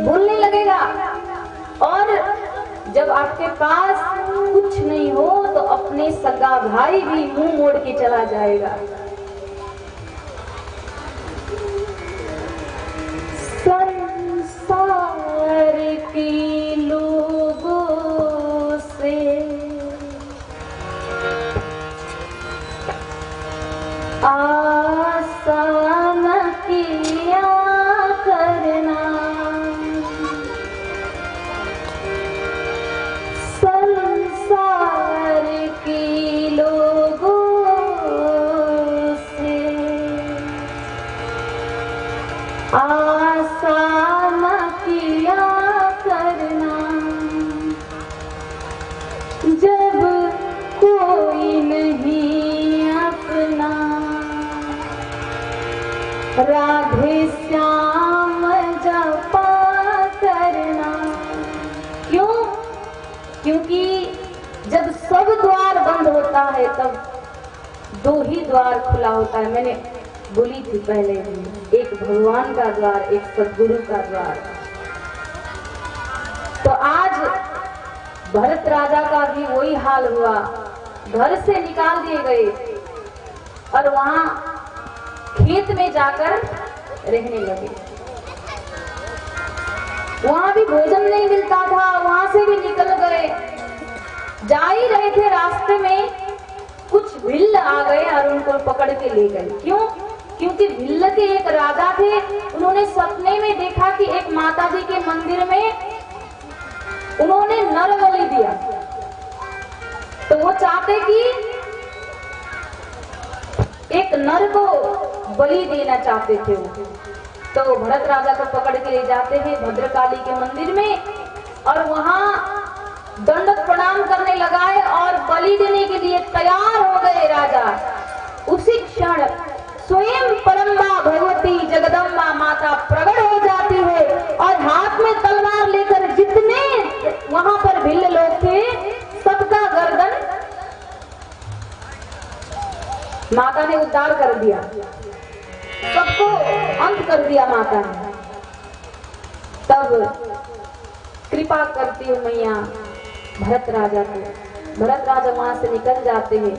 बोलने लगेगा। और जब आपके पास कुछ नहीं हो तो अपने सगा भाई भी मुंह मोड़ के चला जाएगा। संसार के लोगों से आशा न किया करना, संसार के लोगों से आशा न किया करना। जब कोई नहीं अपना, राधे श्याम जपा करना। क्यों? क्योंकि जब सब द्वार बंद होता है तब दो ही द्वार खुला होता है। मैंने बोली थी पहले भी, एक भगवान का द्वार, एक सद्गुरु का द्वार। तो आज भरत राजा का भी वही हाल हुआ। घर से निकाल दिए गए और वहां खेत में जाकर रहने लगे। वहां भी भोजन नहीं मिलता था, वहां से भी निकल गए। जा ही रहे थे, रास्ते में कुछ भिल्ल आ गए और उनको पकड़ के ले गए। क्यों? क्योंकि भिल्ल के एक राजा थे, उन्होंने सपने में देखा कि एक माता जी के मंदिर में उन्होंने नर बलि दिया। तो वो चाहते कि एक नर को बलि देना चाहते थे वो। तो भरत राजा को पकड़ के ले जाते हैं भद्रकाली के मंदिर में और वहां दंडक प्रणाम करने लगाए और बलि देने के लिए तैयार हो गए राजा। उसी क्षण स्वयं परम्बा भगवती जगदम्बा माता प्रकट हो जाती है और हाथ में तलवार लेकर जितने वहां पर भिल्ल लोग थे सबका गर्दन माता ने उद्धार कर दिया, सबको अंत कर दिया माता ने। तब कृपा करती हूँ मैया भरत राजा को। भरत राजा वहां से निकल जाते हैं।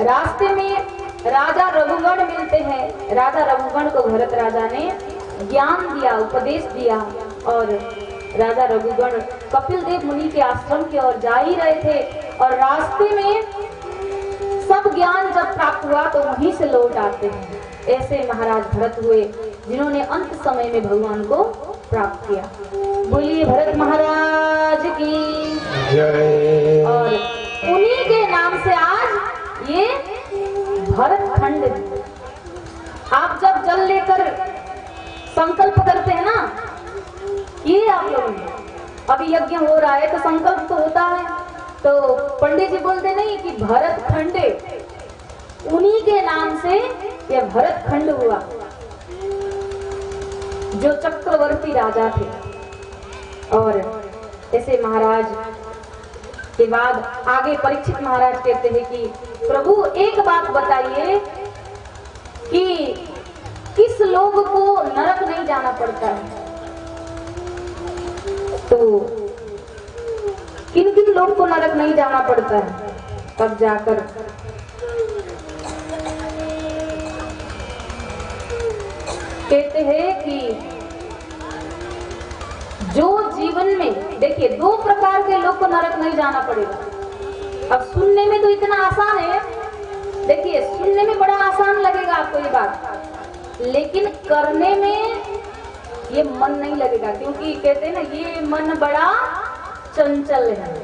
रास्ते में राजा रघुगण मिलते हैं। राजा रघुगण को भरत राजा ने ज्ञान दिया, उपदेश दिया और राजा रघुगण कपिल देव मुनि के आश्रम की ओर जा ही रहे थे और रास्ते में सब ज्ञान जब प्राप्त हुआ तो वहीं से लौट आते हैं। ऐसे महाराज भरत हुए जिन्होंने अंत समय में भगवान को प्राप्त किया। बोलिए भरत महाराज की जय। और उन्हीं के नाम से आज ये भरत खंड। आप जब जल लेकर संकल्प करते हैं ना, ये आप लोग अभी यज्ञ हो रहा है तो संकल्प तो होता है, तो पंडित जी बोलते नहीं कि भरत खंडे, उन्हीं के नाम से यह भरत खंड हुआ। जो चक्रवर्ती राजा थे। और ऐसे महाराज के बाद आगे परीक्षित महाराज कहते हैं कि प्रभु एक बात बताइए कि किस लोग को नरक नहीं जाना पड़ता है, तो किन किन लोग को नरक नहीं जाना पड़ता है। तब जाकर कहते हैं कि जो जीवन में, देखिए, दो प्रकार के लोग को नरक नहीं जाना पड़ेगा। अब सुनने में तो इतना आसान है, देखिए सुनने में बड़ा आसान लगेगा आपको ये बात, लेकिन करने में ये मन नहीं लगेगा, क्योंकि कहते हैं ना ये मन बड़ा चंचल है।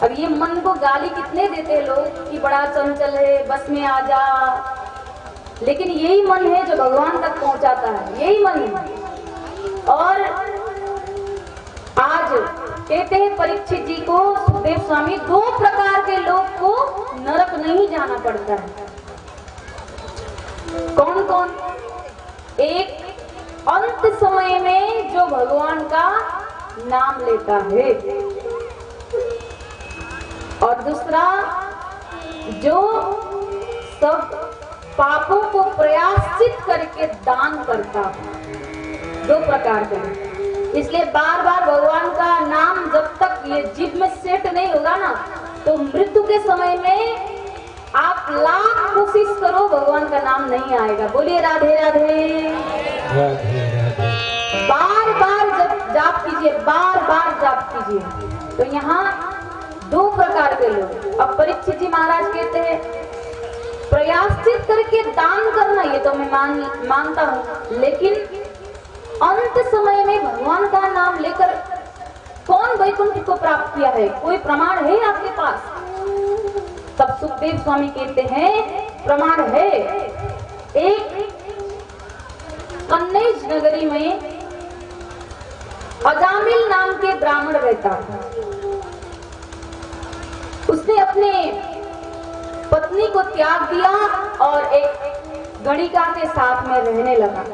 अब ये मन को गाली कितने देते हैं लोग कि बड़ा चंचल है, बस में आ जा, लेकिन यही मन है जो भगवान तक पहुंचाता है, यही मन है। और आज कहते हैं परीक्षित जी को सुखदेव स्वामी, दो प्रकार के लोग को नरक नहीं जाना पड़ता है। कौन कौन? एक अंत समय में जो भगवान का नाम लेता है, और दूसरा जो सब पापों को प्रयाश्चित करके दान करता है। दो प्रकार के। इसलिए बार बार भगवान का नाम जब तक ये जीभ में सेट नहीं होगा ना, तो मृत्यु के समय में आप लाख कोशिश करो भगवान का नाम नहीं आएगा। बोलिए राधे राधे। बार बार जब जाप कीजिए, बार बार जाप कीजिए। तो यहाँ दो प्रकार के लोग। अब परीक्षित जी महाराज कहते हैं प्रयाश्चित करके दान करना, ये तो मैं मानता हूँ, लेकिन अंत समय में भगवान का नाम लेकर कौन वैकुंठ को प्राप्त किया है, कोई प्रमाण है आपके पास? तब सुखदेव स्वामी कहते हैं प्रमाण है। एक कन्नौज नगरी में अजामिल नाम के ब्राह्मण रहता था। उसने अपने पत्नी को त्याग दिया और एक गणिका के साथ में रहने लगा,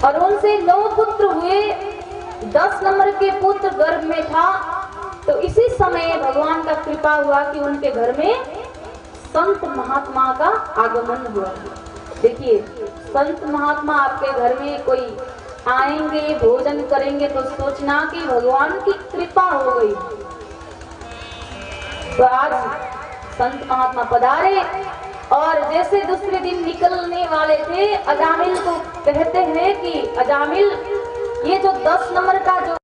और उनसे 9 पुत्र हुए। 10 नंबर के पुत्र गर्भ में था। तो इसी समय भगवान का कृपा हुआ कि उनके घर में संत महात्मा का आगमन हुआ। देखिए, संत महात्मा आपके घर में कोई आएंगे, भोजन करेंगे, तो सोचना कि भगवान की कृपा हो गई। तो आज संत महात्मा पधारे, और जैसे दूसरे दिन निकलने वाले थे, अजामिल को कहते हैं कि अजामिल, ये जो 10 नंबर का जो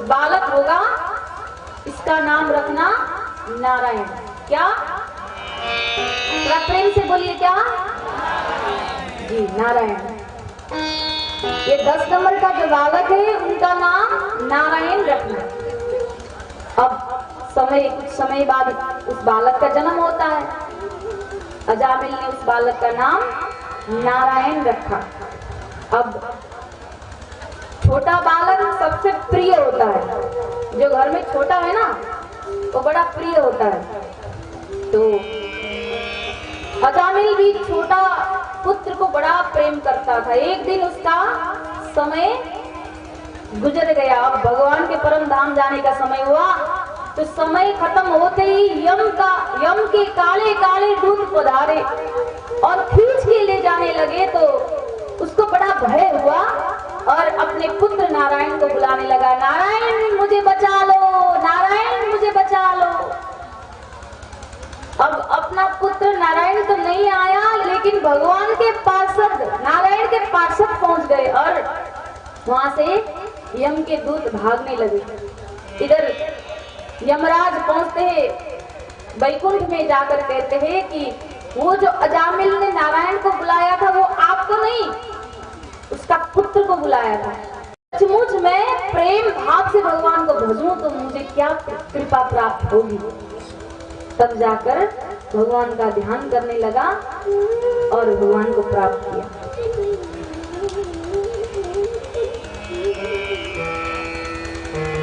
बालक होगा, इसका नाम रखना नारायण। क्या? प्रेम से बोलिए, क्या? जी, नारायण। ये 10 नंबर का जो बालक है, उनका नाम नारायण रखना। अब कुछ समय बाद उस बालक का जन्म होता है। अजामिल ने उस बालक का नाम नारायण रखा। अब छोटा बालक सबसे प्रिय होता है, जो घर में छोटा है ना, वो बड़ा प्रिय होता है। तो अजामिल भी छोटा पुत्र को बड़ा प्रेम करता था। एक दिन उसका समय गुजर गया। अब भगवान के परम धाम जाने का समय हुआ, तो समय खत्म होते ही यम के काले काले दूत पधारे और खींच के ले जाने लगे। तो उसको बड़ा भय हुआ और अपने पुत्र नारायण को बुलाने लगा, नारायण मुझे बचा लो, नारायण मुझे बचा लो। अब अपना पुत्र नारायण तो नहीं आया, लेकिन भगवान के पार्षद, नारायण के पार्षद पहुंच गए और वहां से यम के दूत भागने लगे। इधर यमराज पहुंचते हैं, वैकुंठ में जाकर कहते हैं कि वो जो अजामिल ने नारायण को बुलाया था, वो आपको नहीं, उसका पुत्र को बुलाया था। सचमुच मैं प्रेम भाव से भगवान को भजूं तो मुझे क्या कृपा प्राप्त होगी। तब जाकर भगवान का ध्यान करने लगा और भगवान को प्राप्त किया।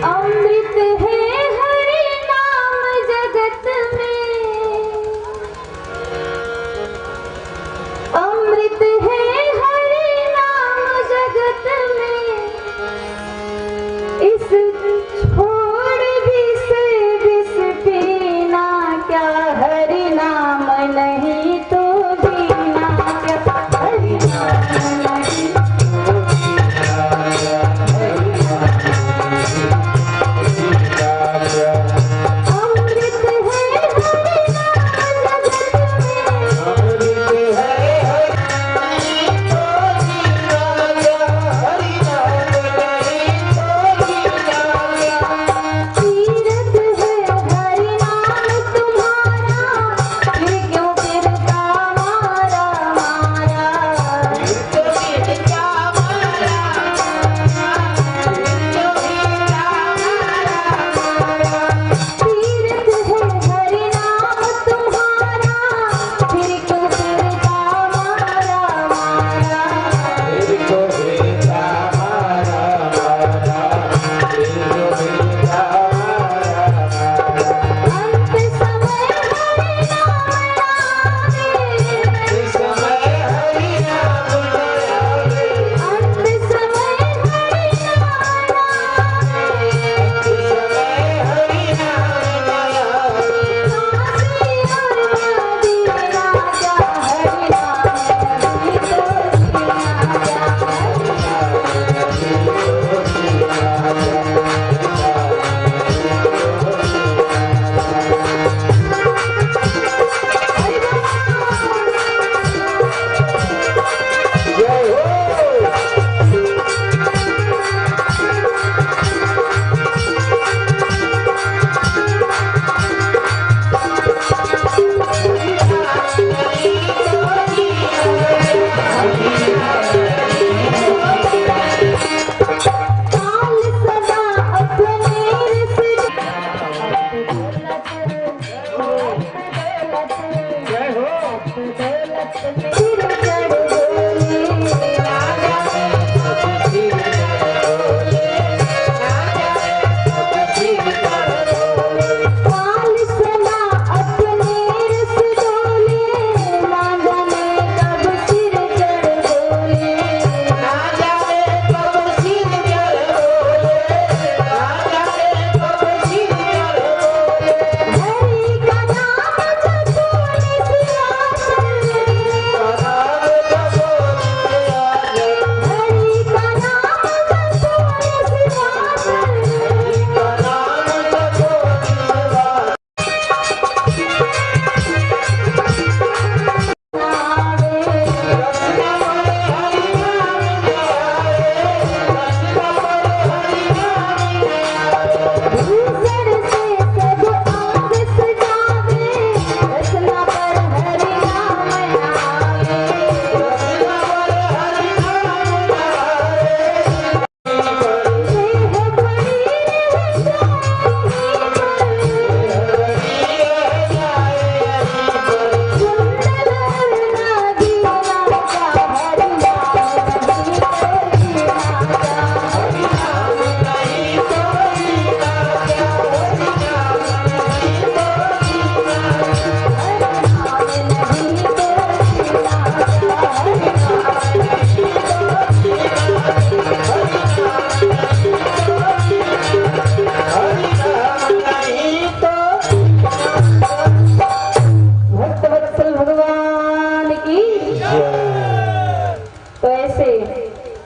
अमृत है हरि नाम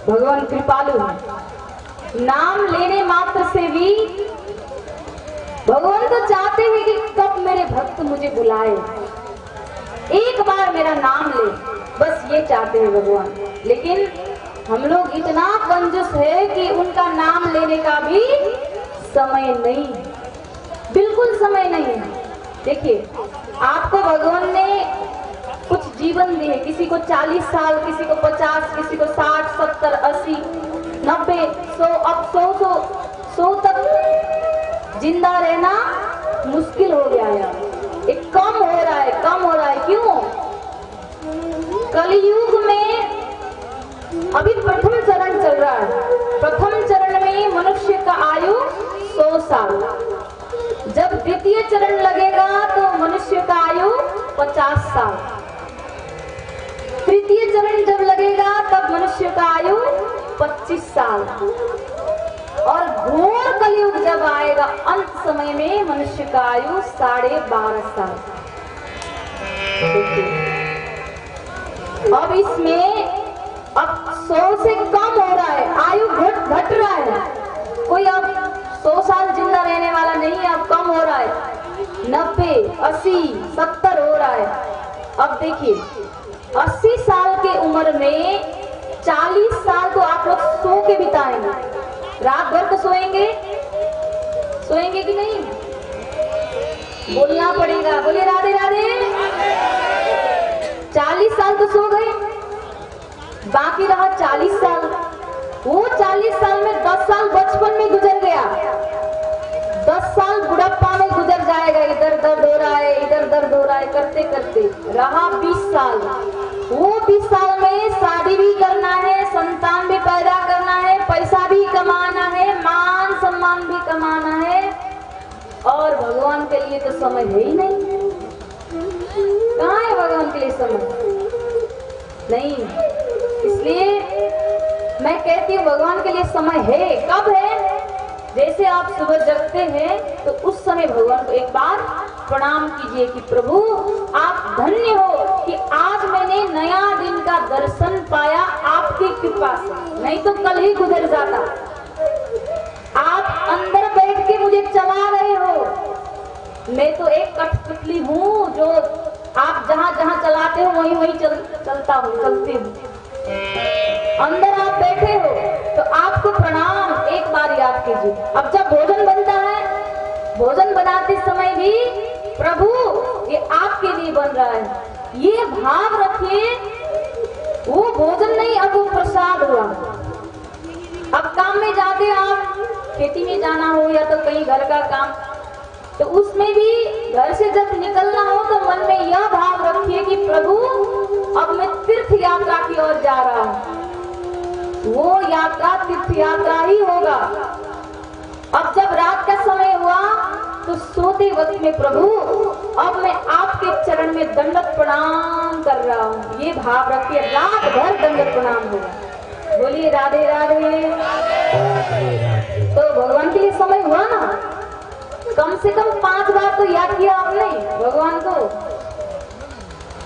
भगवान कृपालु है। नाम लेने मात्र से भी भगवान तो चाहते हैं कि कब मेरे भक्त मुझे बुलाए, एक बार मेरा नाम ले, बस ये चाहते हैं भगवान। लेकिन हम लोग इतना कंजूस है कि उनका नाम लेने का भी समय नहीं, बिल्कुल समय नहीं है। देखिए, आपको भगवान ने कुछ जीवन दिए, किसी को 40 साल, किसी को 50, किसी को 60, 70, 80, 90, 100, अब 100 तक जिंदा रहना मुश्किल हो गया है। एक कम हो रहा है, कम हो रहा है। क्यों? कलयुग में अभी प्रथम चरण चल रहा है। प्रथम चरण में मनुष्य का आयु 100 साल, जब द्वितीय चरण लगेगा तो मनुष्य का आयु 50 साल, तृतीय चरण जब लगेगा तब मनुष्य का आयु 25 साल, और घोर कलयुग जब आएगा अंत समय में मनुष्य का आयु 12.5 साल। अब इसमें अब 100 से कम हो रहा है, आयु घट रहा है। कोई अब 100 साल जिंदा रहने वाला नहीं है, अब कम हो रहा है, 90, 80, 70 हो रहा है। अब देखिए 80 साल की उम्र में 40 साल तो आप लोग सो के बिताएंगे, रात भर तो सोएंगे कि नहीं? बोलना पड़ेगा, बोले राधे राधे। 40 साल तो सो गए, बाकी रहा 40 साल। वो 40 साल में 10 साल बचपन में गुजर गया, 10 साल बुढ़ापा में गुजर जाएगा। इधर दर्द हो रहा है, इधर दर्द हो रहा है करते करते रहा 20 साल। वो 20 साल में शादी भी करना है, संतान भी पैदा करना है, पैसा भी कमाना है, मान सम्मान भी कमाना है, और भगवान के लिए तो समय है ही नहीं। कहाँ है भगवान के लिए समय? नहीं। इसलिए मैं कहती हूँ भगवान के लिए समय है। कब है? जैसे आप सुबह जगते हैं तो उस समय भगवान को एक बार प्रणाम कीजिए कि प्रभु आप धन्य हो कि आज मैंने नया दिन का दर्शन पाया आपकी कृपा से, नहीं तो कल ही गुजर जाता। आप अंदर बैठ के मुझे चला रहे हो, मैं तो एक कठपुतली हूँ जो आप जहाँ जहाँ चलाते हो वहीं वहीं चलती हूँ। अंदर आप बैठे हो तो आपको प्रणाम एक बार याद कीजिए। अब जब भोजन बनता है, भोजन बनाते समय भी प्रभु ये आपके लिए बन रहा है, ये भाव रखिए। वो भोजन नहीं, अब वो प्रसाद हुआ। अब काम में जाते आप, खेती में जाना हो या तो कहीं घर का काम, तो उसमें भी घर से जब निकलना हो तो मन में यह भाव रखिए कि प्रभु अब मैं तीर्थ यात्रा की ओर जा रहा हूँ। वो यात्रा तीर्थ यात्रा ही होगा। अब जब रात का समय हुआ तो सोते वक्त में प्रभु अब मैं आपके चरण में दंडवत प्रणाम कर रहा हूँ, ये भाव रखिए। रात भर दंडवत प्रणाम होगा। बोलिए राधे राधे। तो भगवान के लिए समय हुआ ना, कम से कम 5 बार तो याद किया आपने भगवान को।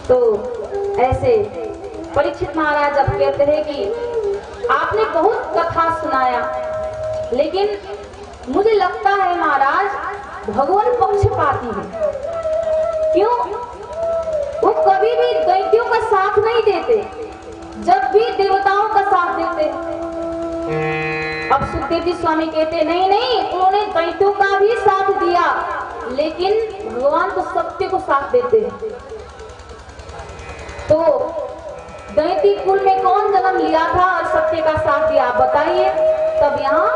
तो ऐसे परीक्षित महाराज अब कहते हैं कि आपने बहुत कथा सुनाया, लेकिन मुझे लगता है महाराज भगवान पक्षपाती है। क्यों? वो कभी भी दैत्यों का साथ नहीं देते, जब भी देवताओं का साथ देते। अब सुखदेव जी स्वामी कहते नहीं नहीं, उन्होंने दैत्यों का भी साथ दिया, लेकिन भगवान तो सत्य को साथ देते हैं। तो दैती कुल में कौन जन्म लिया था और सत्य का साथ दिया, आप बताइए। तब यहाँ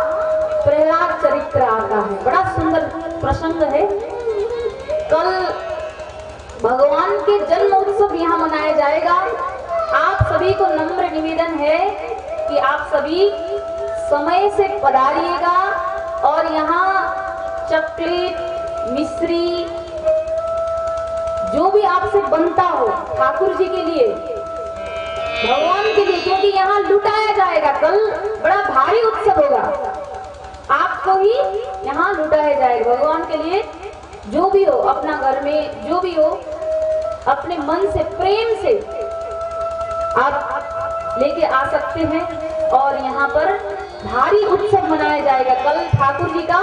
प्रहलाद चरित्र आता है, बड़ा सुंदर प्रसंग है। कल भगवान के जन्म उत्सव यहाँ मनाया जाएगा। आप सभी को नम्र निवेदन है कि आप सभी समय से पधारिएगा और यहाँ चॉकलेट, मिश्री, जो भी आपसे बनता हो ठाकुर जी के लिए, भगवान के लिए, क्योंकि यहाँ लुटाया जाएगा। कल बड़ा भारी उत्सव होगा, आपको ही यहाँ लुटाया जाएगा। भगवान के लिए जो भी हो, अपना घर में जो भी हो, अपने मन से प्रेम से आप लेके आ सकते हैं। और यहाँ पर भारी उत्सव मनाया जाएगा। कल ठाकुर जी का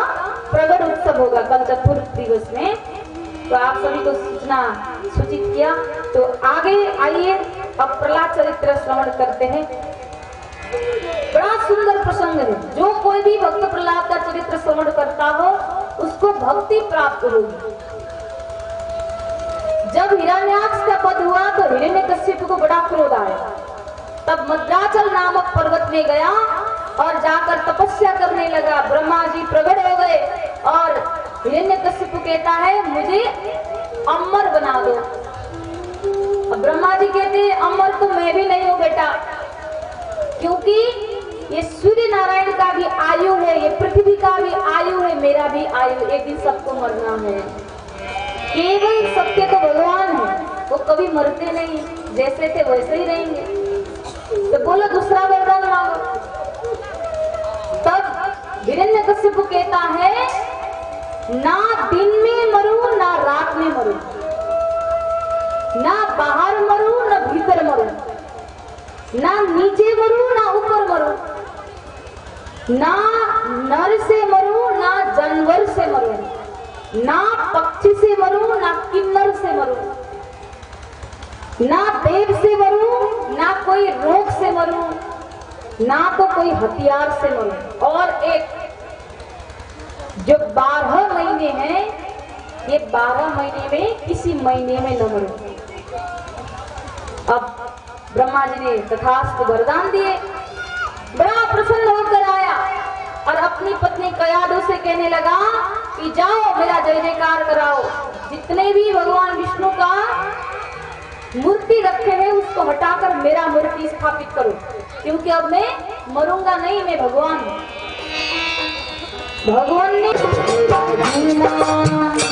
प्रगट उत्सव होगा, कल चतुर्थ दिवस में। तो आप सभी को सूचना सूचित किया। तो आगे आइए, अब प्रहलाद चरित्र श्रवण करते हैं। बड़ा सुंदर प्रसंग है। जो कोई भी भक्त प्रहलाद का चरित्र श्रवण करता हो उसको भक्ति प्राप्त होगी। जब हिरण्याक्ष का वध हुआ तो हिरण्यकश्यप को बड़ा क्रोध आया। तब मद्राचल नामक पर्वत में गया और जाकर तपस्या करने लगा। ब्रह्मा जी प्रकट हो गए और हिरण्यकश्यप कहता है मुझे अमर बना दो। अब ब्रह्मा जी कहते अमर तो मैं भी नहीं हूँ बेटा, क्योंकि ये सूर्य नारायण का भी आयु है, ये पृथ्वी का भी आयु है, मेरा भी आयु, एक दिन सबको मरना है। केवल सत्य तो भगवान है, वो कभी मरते नहीं, जैसे थे वैसे ही रहेंगे। तो बोलो दूसरा वरदान मांगो। तब हिरण्यकशिपु कहता है, ना दिन में मरूं ना रात में मरूं, ना बाहर मरूं ना भीतर मरूं, ना नीचे मरूं ना ऊपर मरूं, ना नर से मरूं ना जानवर से मरूं, ना पक्षी से मरूं ना किन्नर से मरूं, ना देव से मरूं ना कोई रोग से मरूं, ना तो कोई हथियार से मरूं। और एक जो 12 महीने हैं, ये 12 महीने में किसी महीने में न मरूं। अब ब्रह्मा जी ने तथास्तु वरदान दिए, बड़ा प्रसन्न होकर आया और अपनी पत्नी कयादु से कहने लगा कि जाओ मेरा जय जयकार कराओ, जितने भी भगवान विष्णु का मूर्ति रखे हैं उसको हटाकर मेरा मूर्ति स्थापित करो, क्योंकि अब मैं मरूंगा नहीं, मैं भगवान हूं। भगवान ने मेरा जीना हुआ है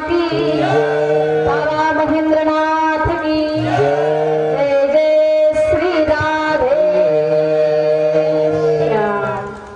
की, तारा महेंद्रनाथ की।